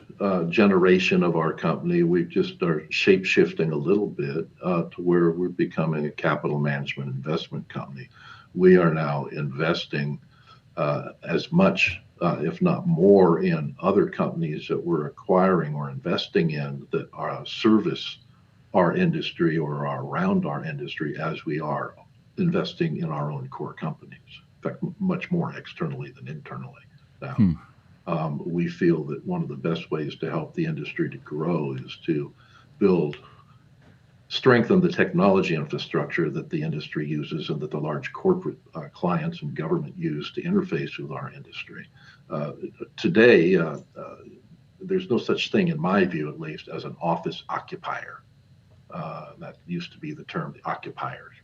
generation of our company, we just are shape shifting a little bit to where we're becoming a capital management investment company. We are now investing as much, if not more, in other companies that we're acquiring or investing in that are service our industry or are around our industry as we are investing in our own core companies. In fact, much more externally than internally now. We feel that one of the best ways to help the industry to grow is to strengthen the technology infrastructure that the industry uses and that the large corporate clients and government use to interface with our industry. Today, there's no such thing, in my view at least, as an office occupier. That used to be the term, the occupiers.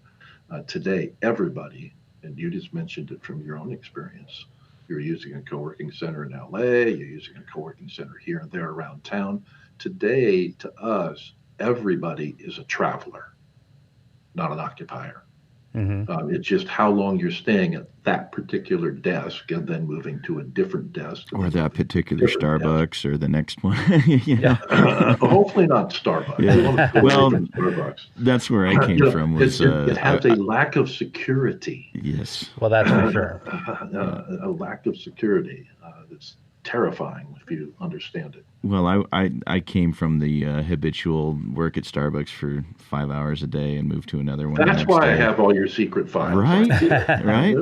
Today, everybody, and you just mentioned it from your own experience, you're using a co-working center in LA, you're using a co-working center here and there around town. Today, to us, everybody is a traveler, not an occupier. Mm-hmm. It's just how long you're staying at that particular desk and then moving to a different desk. Or that particular Starbucks or the next one. Hopefully not Starbucks. Yeah. Well, Starbucks. That's where I came from. Was it has a lack of security. Yes. Well, that's for sure. A lack of security that's terrifying if you understand it. Well, I came from the habitual work at Starbucks for 5 hours a day and moved to another one. That's why I have all your secret files. Right, right.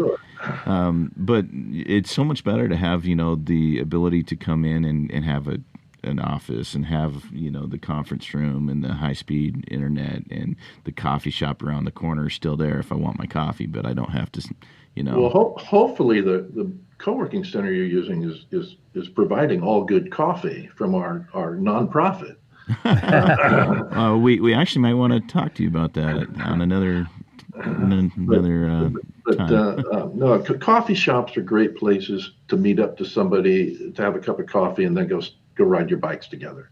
But it's so much better to have, the ability to come in and have an office and have, the conference room and the high-speed internet and the coffee shop around the corner is still there if I want my coffee, but I don't have to, Well, hopefully the co-working center you're using is providing all good coffee from our nonprofit. We actually might want to talk to you about that on another time. No, coffee shops are great places to meet up to somebody, to have a cup of coffee, and then go ride your bikes together.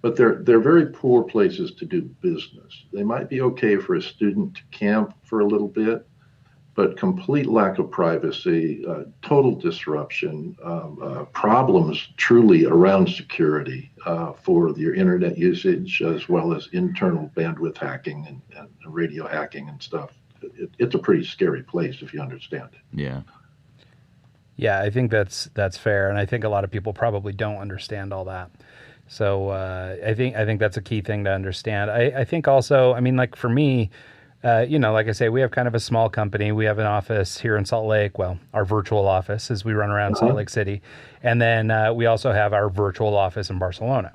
But they're very poor places to do business. They might be okay for a student to camp for a little bit, but complete lack of privacy, total disruption, problems truly around security for your internet usage, as well as internal bandwidth hacking and radio hacking and stuff. It's a pretty scary place if you understand it. Yeah. Yeah, I think that's fair, and I think a lot of people probably don't understand all that. So I think that's a key thing to understand. I think also, like for me, like I say, we have kind of a small company. We have an office here in Salt Lake. Well, our virtual office as we run around Salt Lake City. And then we also have our virtual office in Barcelona.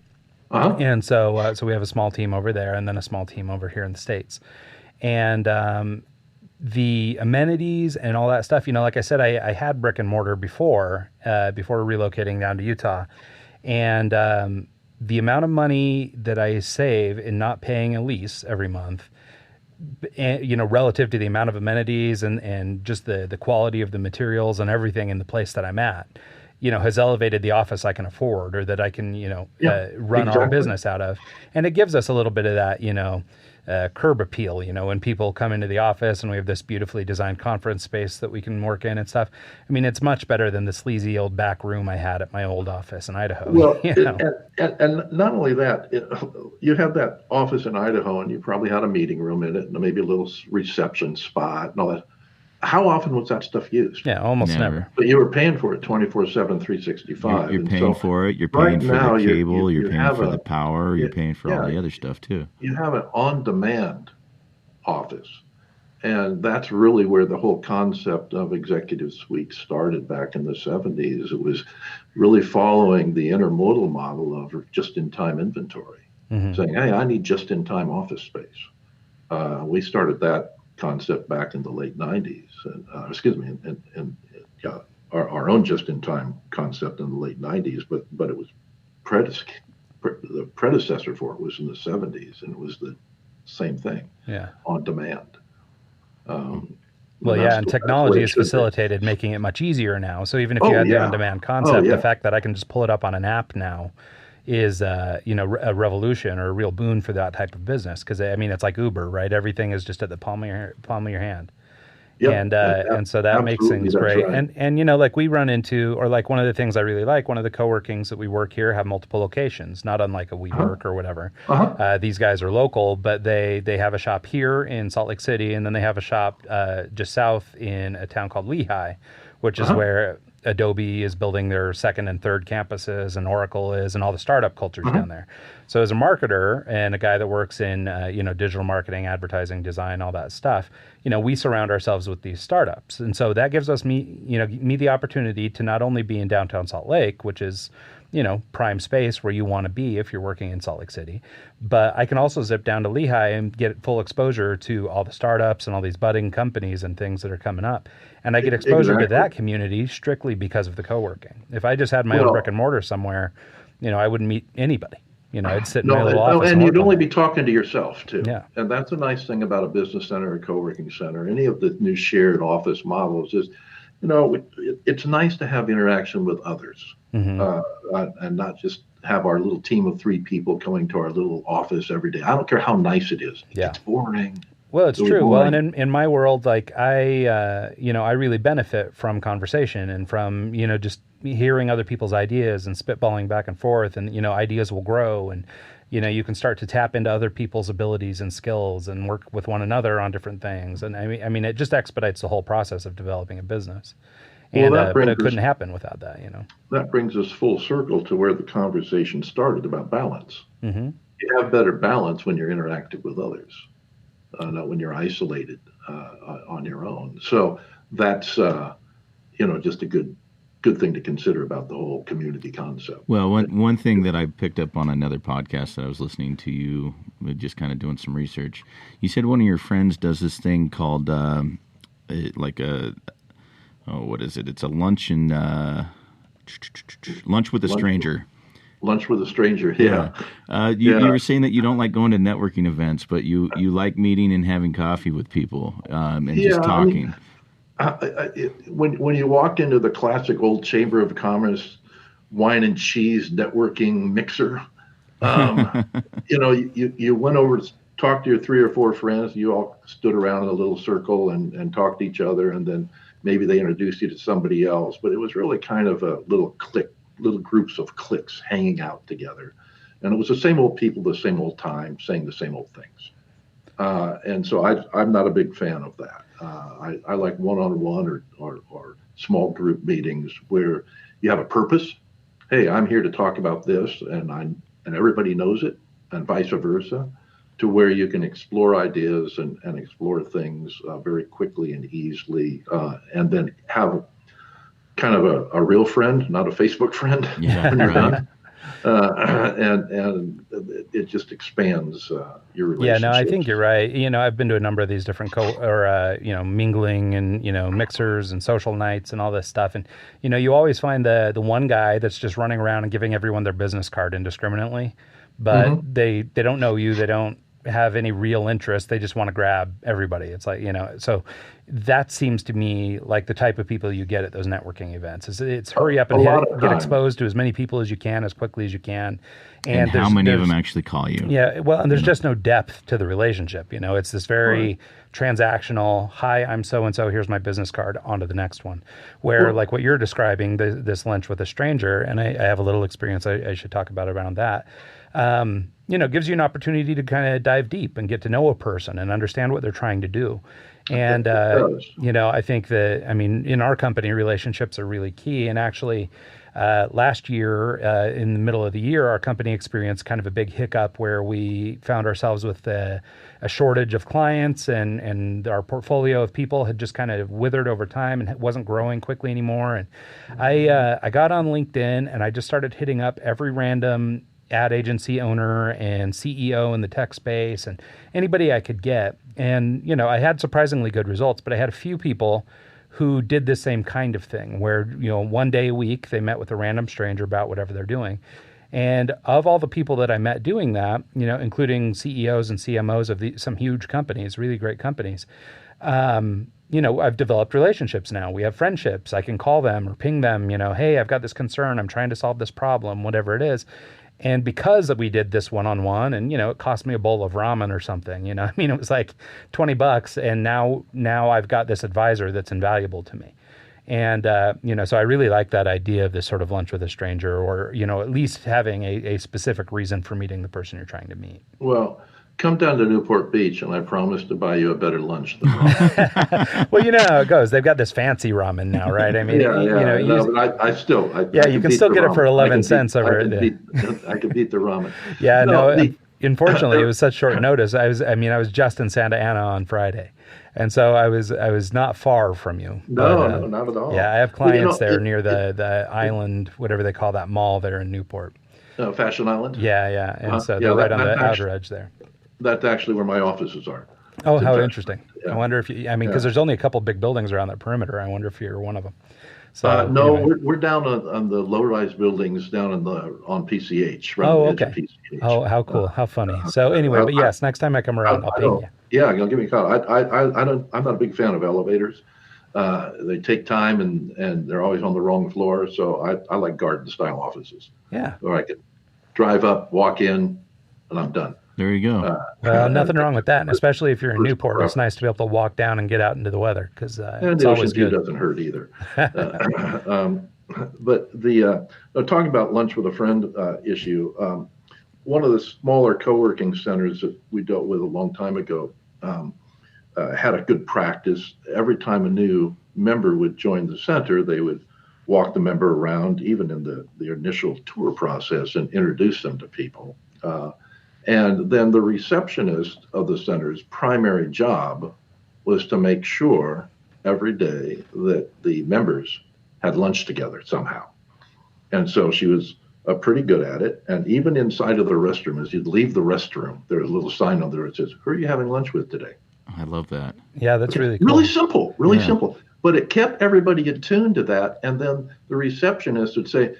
And so we have a small team over there and then a small team over here in the States. And the amenities and all that stuff, like I said, I had brick and mortar before relocating down to Utah. And the amount of money that I save in not paying a lease every month, relative to the amount of amenities and just the quality of the materials and everything in the place that I'm at, has elevated the office I can afford or that I can, run our business out of. And it gives us a little bit of that, curb appeal, when people come into the office and we have this beautifully designed conference space that we can work in and stuff. It's much better than the sleazy old back room I had at my old office in Idaho. Well, and not only that, you have that office in Idaho and you probably had a meeting room in it and maybe a little reception spot and all that. How often was that stuff used? Yeah, almost never. But you were paying for it 24/7, 365. You're paying for it. You're paying for the cable. You're paying for the power. You're paying for all the other stuff too. You have an on-demand office, and that's really where the whole concept of executive suite started back in the 70s. It was really following the intermodal model of just-in-time inventory, saying, "Hey, I need just-in-time office space." We started that concept back in the late 90s, and our own just-in-time concept in the late 90s, but it was the predecessor for it was in the 70s, and it was the same thing, on demand. And technology has facilitated making it much easier now. So even if you had the on-demand concept, the fact that I can just pull it up on an app now is a revolution or a real boon for that type of business, because it's like Uber, right? Everything is just at the palm of your hand. Yep. And so that makes things great. Right. And like we run into, or like one of the things I really like, one of the co-workings that we work here have multiple locations, not unlike a WeWork or whatever. These guys are local, but they have a shop here in Salt Lake City, and then they have a shop just south in a town called Lehigh, which is where Adobe is building their second and third campuses, and Oracle is, and all the startup cultures down there. So as a marketer and a guy that works in digital marketing, advertising, design, all that stuff, we surround ourselves with these startups, and so that gives us me the opportunity to not only be in downtown Salt Lake, which is prime space where you want to be if you're working in Salt Lake City, but I can also zip down to Lehigh and get full exposure to all the startups and all these budding companies and things that are coming up. And I get exposure to that community strictly because of the co-working. If I just had my own brick and mortar somewhere, I wouldn't meet anybody. I'd sit in my little office. And you'd only be talking to yourself too. Yeah. And that's a nice thing about a business center or co-working center. Any of the new shared office models is, it's nice to have interaction with others, and not just have our little team of 3 people coming to our little office every day. I don't care how nice it is. It Yeah. gets boring. Well, it's Really true. Well, and boring. in my world, like I really benefit from conversation and from, just hearing other people's ideas and spitballing back and forth, and, ideas will grow, and, you can start to tap into other people's abilities and skills and work with one another on different things. And I mean, it just expedites the whole process of developing a business. Well, And, that but it brings couldn't us happen without that, that brings us full circle to where the conversation started about balance. Mm-hmm. You have better balance when you're interacting with others, not when you're isolated on your own. So that's just a good thing to consider about the whole community concept. Well, one thing that I picked up on another podcast that I was listening to, you just kind of doing some research. You said one of your friends does this thing called what is it? It's a lunch with a stranger. Lunch with a stranger, yeah. You were saying that you don't like going to networking events, but you like meeting and having coffee with people and just talking. When you walk into the classic old Chamber of Commerce wine and cheese networking mixer, you went over to talk to your 3 or 4 friends. You all stood around in a little circle and talked to each other, and then maybe they introduced you to somebody else. But it was really kind of a little groups of cliques hanging out together. And it was the same old people, the same old time, saying the same old things. And so I'm not a big fan of that. I like one-on-one or small group meetings where you have a purpose. Hey, I'm here to talk about this, and everybody knows it, and vice versa, to where you can explore ideas and explore things very quickly and easily, and then have kind of a real friend, not a Facebook friend. Yeah, when you're right. done. And it just expands your relationship. Yeah, no, I think you're right. I've been to a number of these different mingling and, mixers and social nights and all this stuff. And, you always find the one guy that's just running around and giving everyone their business card indiscriminately, but they don't know you. They don't have any real interest. They just want to grab everybody. It's like, so that seems to me like the type of people you get at those networking events. It's hurry up and get exposed to as many people as you can, as quickly as you can. And how many of them actually call you? Yeah, well, and there's just no depth to the relationship. It's this very transactional, hi, I'm so-and-so, here's my business card, on to the next one. Where, like what you're describing, this lunch with a stranger, and I have a little experience I should talk about around that, gives you an opportunity to kind of dive deep and get to know a person and understand what they're trying to do. And, I think that, in our company, relationships are really key. And actually, last year, in the middle of the year, our company experienced kind of a big hiccup where we found ourselves with a shortage of clients, and our portfolio of people had just kind of withered over time and wasn't growing quickly anymore. And I got on LinkedIn and I just started hitting up every random ad agency owner and CEO in the tech space and anybody I could get. And, I had surprisingly good results, but I had a few people who did the same kind of thing where, one day a week they met with a random stranger about whatever they're doing. And of all the people that I met doing that, including CEOs and CMOs of some huge companies, really great companies, I've developed relationships now. We have friendships. I can call them or ping them, hey, I've got this concern. I'm trying to solve this problem, whatever it is. And because we did this one-on-one and, it cost me a bowl of ramen or something, it was like $20, and now I've got this advisor that's invaluable to me. And, so I really like that idea of this sort of lunch with a stranger, or, at least having a specific reason for meeting the person you're trying to meet. Well, come down to Newport Beach, and I promise to buy you a better lunch than ramen. Well, how it goes. They've got this fancy ramen now, right? I mean, but I still you can still get it for 11 cents over I could beat the ramen. Yeah, unfortunately, it was such short notice. I was just in Santa Ana on Friday, and so I was not far from you. No, not at all. Yeah, I have clients there near the island, whatever they call that mall there in Newport. Fashion Island. Yeah, and so they're right on the outer edge there. That's actually where my offices are. Oh, how interesting. Yeah. I wonder if because there's only a couple big buildings around that perimeter. I wonder if you're one of them. So no, anyway. we're down on the low-rise buildings down on PCH. Right. Oh, okay. PCH. Oh, how cool. How funny. So anyway, but yes, next time I come around, I'll ping you. Yeah, you'll give me a call. I'm not a big fan of elevators. They take time and they're always on the wrong floor. So I like garden-style offices. Yeah. Where I can drive up, walk in, and I'm done. There you go. Well, nothing wrong with that, and especially if you're in First Newport, it's preference. nice to be able to walk down and get out into the weather because And it's the always ocean view good. doesn't hurt either. But the talking about lunch with a friend issue, one of the smaller co-working centers that we dealt with a long time ago had a good practice. Every time a new member would join the center, they would walk the member around, even in the initial tour process, and introduce them to people. And then the receptionist of the center's primary job was to make sure every day that the members had lunch together somehow. And so she was pretty good at it. And even inside of the restroom, as you'd leave the restroom, there's a little sign on there that says, "Who are you having lunch with today?" I love that. Yeah, that's really cool. Really simple, really Yeah. simple. But it kept everybody attuned to that. And then the receptionist would say,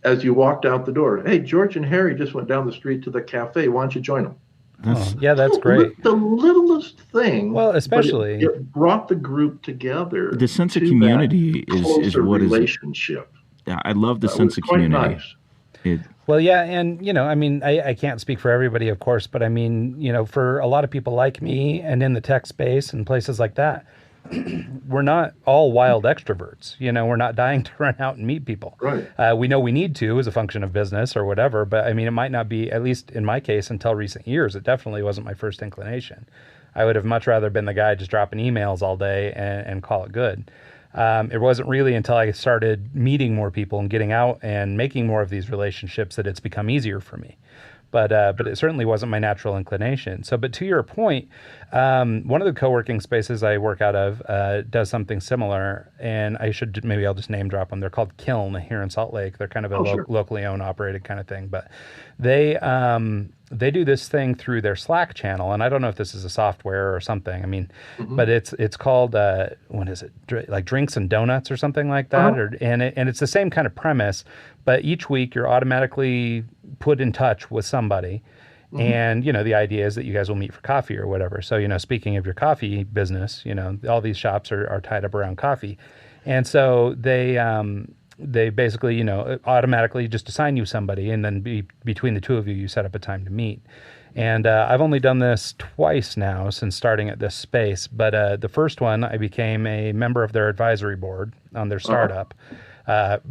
as you walked out the door, "Hey, George and Harry just went down the street to the cafe. Why don't you join them?" That's, Yeah, that's great. The littlest thing. Well, but especially- it brought the group together. the sense of to that community is closer what is. relationship. I love the That sense was of quite community. nice. It, Well, yeah, and I mean, I can't speak for everybody, of course, but I mean, for a lot of people like me and in the tech space and places like that, we're not all wild extroverts. We're not dying to run out and meet people. Right. We know we need to as a function of business or whatever, but I mean, it might not be, at least in my case, until recent years. It definitely wasn't my first inclination. I would have much rather been the guy just dropping emails all day and call it good. It wasn't really until I started meeting more people and getting out and making more of these relationships that it's become easier for me. But it certainly wasn't my natural inclination. So, but to your point, one of the co-working spaces I work out of does something similar, and maybe I'll just name drop them. They're called Kiln here in Salt Lake. They're kind of a Sure. locally owned, operated kind of thing, but they do this thing through their Slack channel, and I don't know if this is a software or something. I mean, but it's called what is it? Like Drinks and Donuts or something like that, and it's the same kind of premise. But each week you're automatically put in touch with somebody, and the idea is that you guys will meet for coffee or whatever. So speaking of your coffee business, all these shops are tied up around coffee, and so they basically, automatically just assign you somebody, and then between the two of you, you set up a time to meet. And I've only done this twice now since starting at this space. But the first one, I became a member of their advisory board on their startup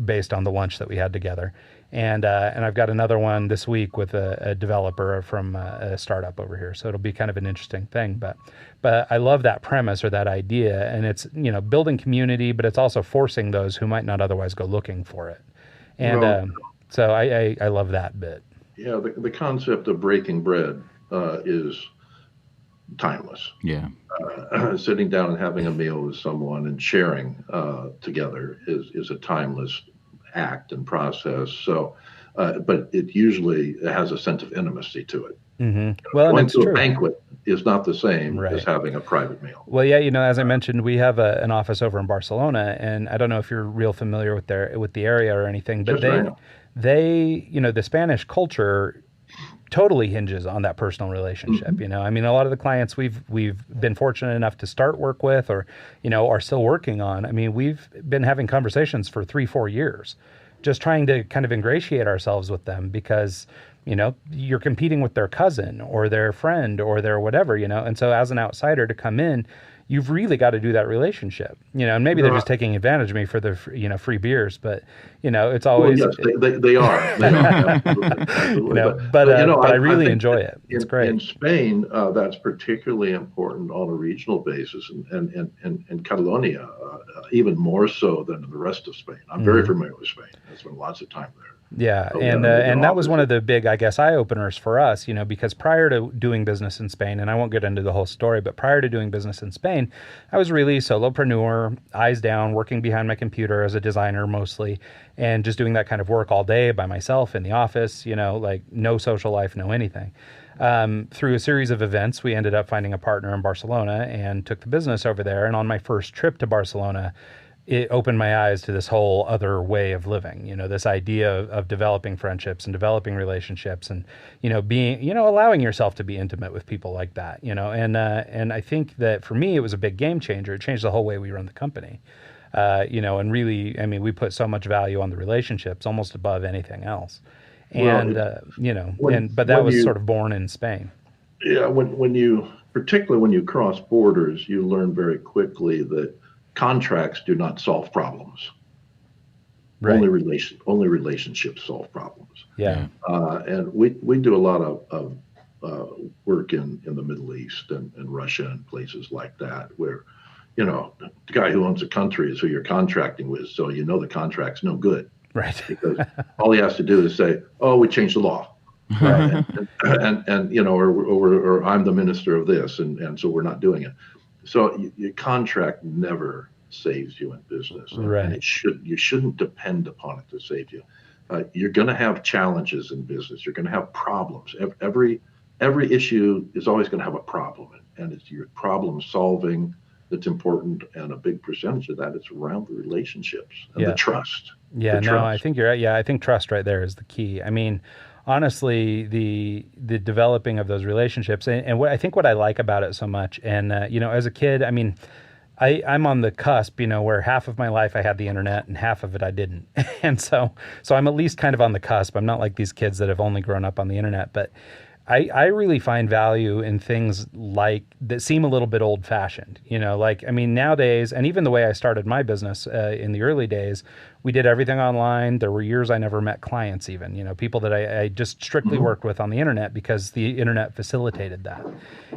based on the lunch that we had together. And I've got another one this week with a developer from a startup over here. So it'll be kind of an interesting thing. But I love that premise or that idea. And it's, building community, but it's also forcing those who might not otherwise go looking for it. And Well- so I love that bit. Yeah, the concept of breaking bread is timeless. yeah. Sitting down and having a meal with someone and sharing together is a timeless act and process. So, but it usually has a sense of intimacy to it. Well, and Going it's to a true. banquet is not the same Right. as having a private meal. Well, yeah, as I mentioned, we have an office over in Barcelona, and I don't know if you're real familiar with the area or anything, but Just right. they the Spanish culture totally hinges on that personal relationship. I mean, a lot of the clients we've been fortunate enough to start work with, or are still working on. I mean, we've been having conversations for 3-4 years, just trying to kind of ingratiate ourselves with them because you're competing with their cousin or their friend or their whatever, and so as an outsider to come in, you've really got to do that relationship, and maybe they're just taking advantage of me for the free beers, but it's always Well, yes, they are. They are. Absolutely. but I really think enjoy it. It's great. In Spain, that's particularly important on a regional basis, and Catalonia, even more so than the rest of Spain. I'm very familiar with Spain. I spent lots of time there. Yeah, Oh, and yeah, and that was one obviously. of the big, I guess, eye openers for us, because prior to doing business in Spain, and I won't get into the whole story, but prior to doing business in Spain, I was really solopreneur, eyes down, working behind my computer as a designer mostly, and just doing that kind of work all day by myself in the office, like no social life, no anything. Through a series of events, we ended up finding a partner in Barcelona and took the business over there. And on my first trip to Barcelona, it opened my eyes to this whole other way of living, this idea of developing friendships and developing relationships and, being, allowing yourself to be intimate with people like that, and I think that for me, it was a big game changer. It changed the whole way we run the company, and really, I mean, we put so much value on the relationships almost above anything else. And, but that was sort of born in Spain. Yeah, particularly when you cross borders, you learn very quickly that contracts do not solve problems. Right. Only relationships solve problems. Yeah. And we do a lot of work in the Middle East and Russia and places like that, where, the guy who owns a country is who you're contracting with. So the contract's no good. Right. Because all he has to do is say, "Oh, we changed the law." Or I'm the minister of this, and so we're not doing it. So your contract never saves you in business, right. And you shouldn't depend upon it to save you. You're going to have challenges in business. You're going to have problems. Every issue is always going to have a problem, and it's your problem solving that's important, and a big percentage of that is around the relationships and the trust. Yeah, I think you're right. Yeah, I think trust right there is the key. I mean, honestly, the developing of those relationships, and what I like about it so much, and as a kid, I mean, I'm on the cusp, where half of my life I had the internet and half of it I didn't, and so I'm at least kind of on the cusp. I'm not like these kids that have only grown up on the internet, but I really find value in things like that seem a little bit old fashioned, nowadays, and even the way I started my business in the early days, we did everything online. There were years I never met clients even, people that I just strictly worked with on the internet because the internet facilitated that.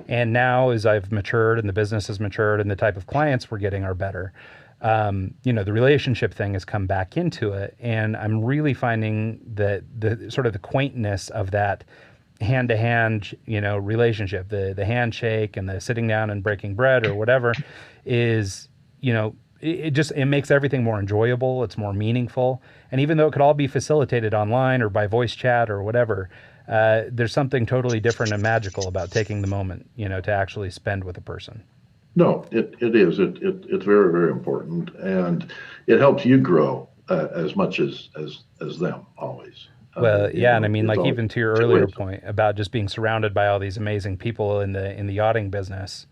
And now as I've matured and the business has matured and the type of clients we're getting are better, the relationship thing has come back into it. And I'm really finding that the sort of the quaintness of that hand-to-hand, relationship, the handshake and the sitting down and breaking bread or whatever is, it makes everything more enjoyable. It's more meaningful. And even though it could all be facilitated online or by voice chat or whatever, there's something totally different and magical about taking the moment, to actually spend with a person. No, it is. It's very, very important. And it helps you grow as much as them always. Well, yeah, and I mean, like even to your earlier point about just being surrounded by all these amazing people in the yachting business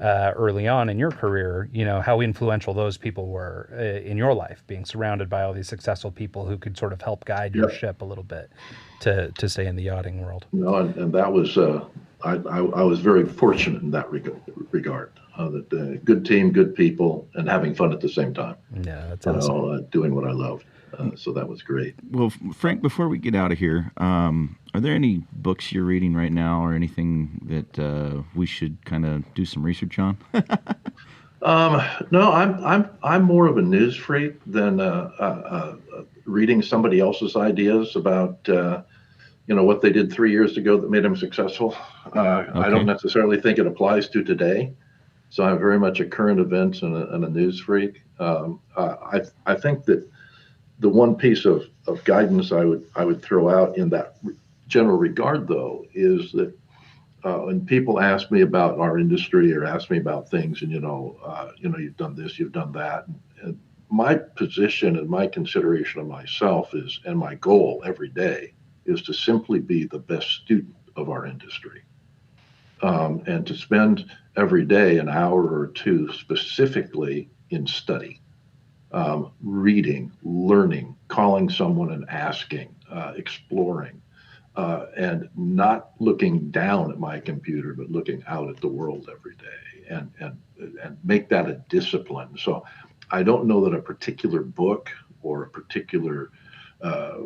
early on in your career, how influential those people were in your life, being surrounded by all these successful people who could sort of help guide your ship a little bit to stay in the yachting world. And that was I was very fortunate in that regard. That good team, good people, and having fun at the same time. Yeah, that's awesome. Doing what I loved. So that was great. Well, Frank, before we get out of here, are there any books you're reading right now or anything that we should kind of do some research on? No, I'm more of a news freak than reading somebody else's ideas about what they did 3 years ago that made them successful. Okay. I don't necessarily think it applies to today. So I'm very much a current events and a news freak. I think that the one piece of guidance I would throw out in that general regard, though, is that when people ask me about our industry or ask me about things, and you've done this, you've done that, and my position and my consideration of myself is, and my goal every day is to simply be the best student of our industry, and to spend every day an hour or two specifically in study. Reading, learning, calling someone and asking, exploring, and not looking down at my computer, but looking out at the world every day, and make that a discipline. So I don't know that a particular book or a particular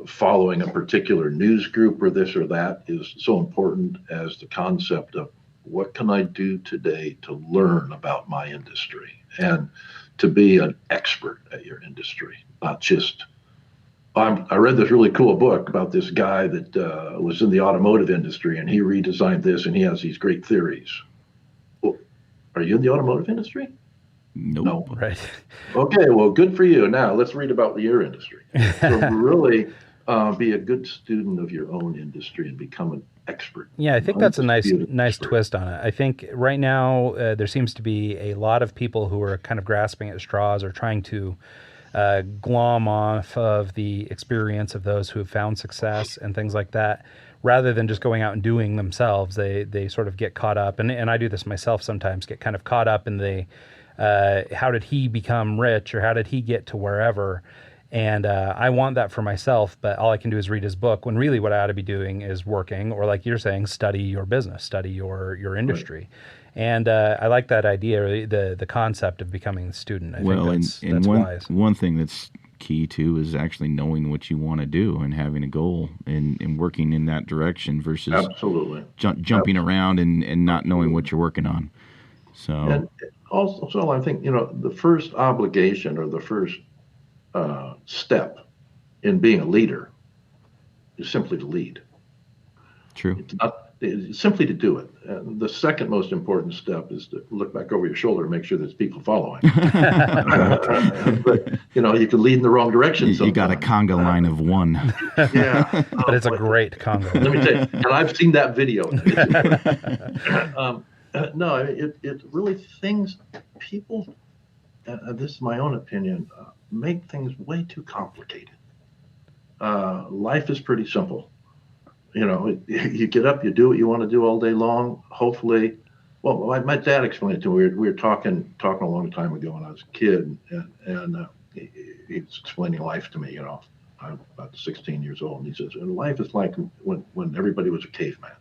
following a particular news group or this or that is so important as the concept of what can I do today to learn about my industry and to be an expert at your industry, not just, I read this really cool book about this guy that was in the automotive industry and he redesigned this and he has these great theories. Well, are you in the automotive industry? Nope. No. Right. Okay, well, good for you. Now let's read about your industry. So really be a good student of your own industry and become an expert. Yeah, I think that's a nice twist on it. I think right now there seems to be a lot of people who are kind of grasping at straws or trying to glom off of the experience of those who have found success and things like that, rather than just going out and doing themselves. They sort of get caught up, and I do this myself sometimes, get kind of caught up in the how did he become rich or how did he get to wherever. And I want that for myself, but all I can do is read his book, when really what I ought to be doing is working, or like you're saying, study your business, study your industry. Right. And I like that idea, the concept of becoming the student. I think that's wise. One thing that's key too is actually knowing what you want to do and having a goal and working in that direction versus jumping around and not knowing what you're working on. So, and also I think, the first obligation or the first step in being a leader is simply to lead. True. It's simply to do it. And the second most important step is to look back over your shoulder and make sure there's people following. But you can lead in the wrong direction. You got a conga line of one. Yeah, but it's a great conga. Let me tell you, and I've seen that video. No, it really people. This is my own opinion. Make things way too complicated. Life is pretty simple. You get up, you do what you want to do all day long. Hopefully, well, my dad explained it to me. We were talking a long time ago when I was a kid, and he was explaining life to me. I'm about 16 years old, and he says, and life is like when everybody was a caveman.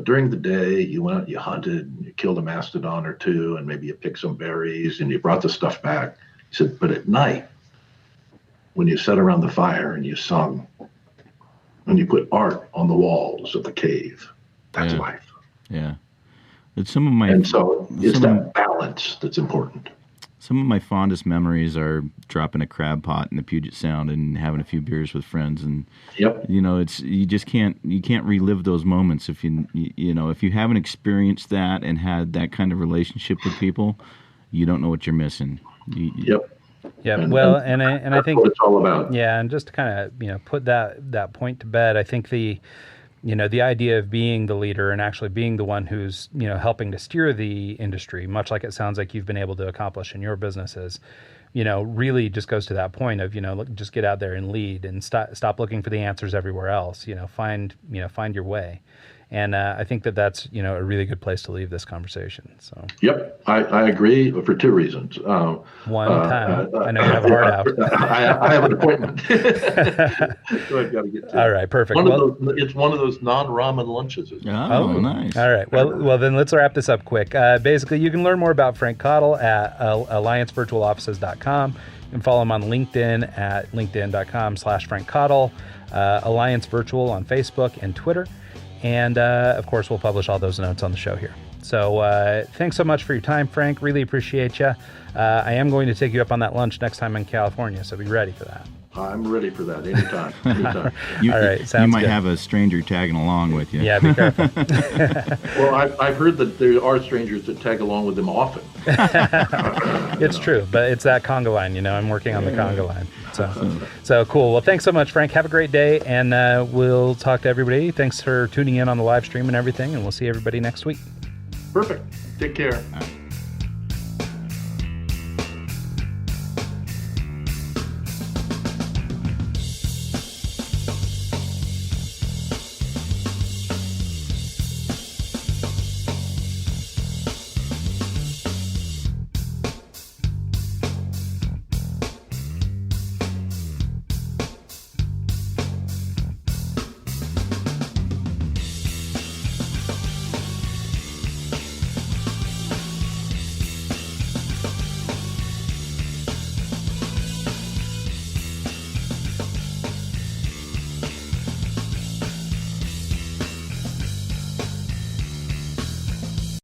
During the day, you went out, you hunted, and you killed a mastodon or two, and maybe you picked some berries, and you brought the stuff back. He said, but at night, when you sat around the fire and you sung, and you put art on the walls of the cave, that's life. Yeah. It's some of my, and so it's that balance that's important. Some of my fondest memories are dropping a crab pot in the Puget Sound and having a few beers with friends, and you just can't relive those moments if if you haven't experienced that and had that kind of relationship with people, you don't know what you're missing. Yeah. And I think what it's all about. Yeah, and just to kind of put that point to bed, I think the idea of being the leader and actually being the one who's helping to steer the industry, much like it sounds like you've been able to accomplish in your businesses, really just goes to that point of just get out there and lead and stop looking for the answers everywhere else. Find your way. And I think that's a really good place to leave this conversation. So. Yep, I agree for two reasons. One time, I know you have a heart out. I have an appointment, so I've got to get to. All right, perfect. It's one of those non-ramen lunches. Oh, nice. All right. Well, then let's wrap this up quick. Basically, you can learn more about Frank Cottle at alliancevirtualoffices.com. You can follow him on LinkedIn at linkedin.com/Frank Cottle, Alliance Virtual on Facebook and Twitter. And, of course, we'll publish all those notes on the show here. So thanks so much for your time, Frank. Really appreciate you. I am going to take you up on that lunch next time in California, so be ready for that. I'm ready for that anytime. All right, sounds you might good. have a stranger tagging along with you. Yeah, be careful. Well, I've heard that there are strangers that tag along with them often. It's true, but it's that conga line, I'm working on the conga line. So cool. Well, thanks so much, Frank. Have a great day, and we'll talk to everybody. Thanks for tuning in on the live stream and everything, and we'll see everybody next week. Perfect. Take care. All right.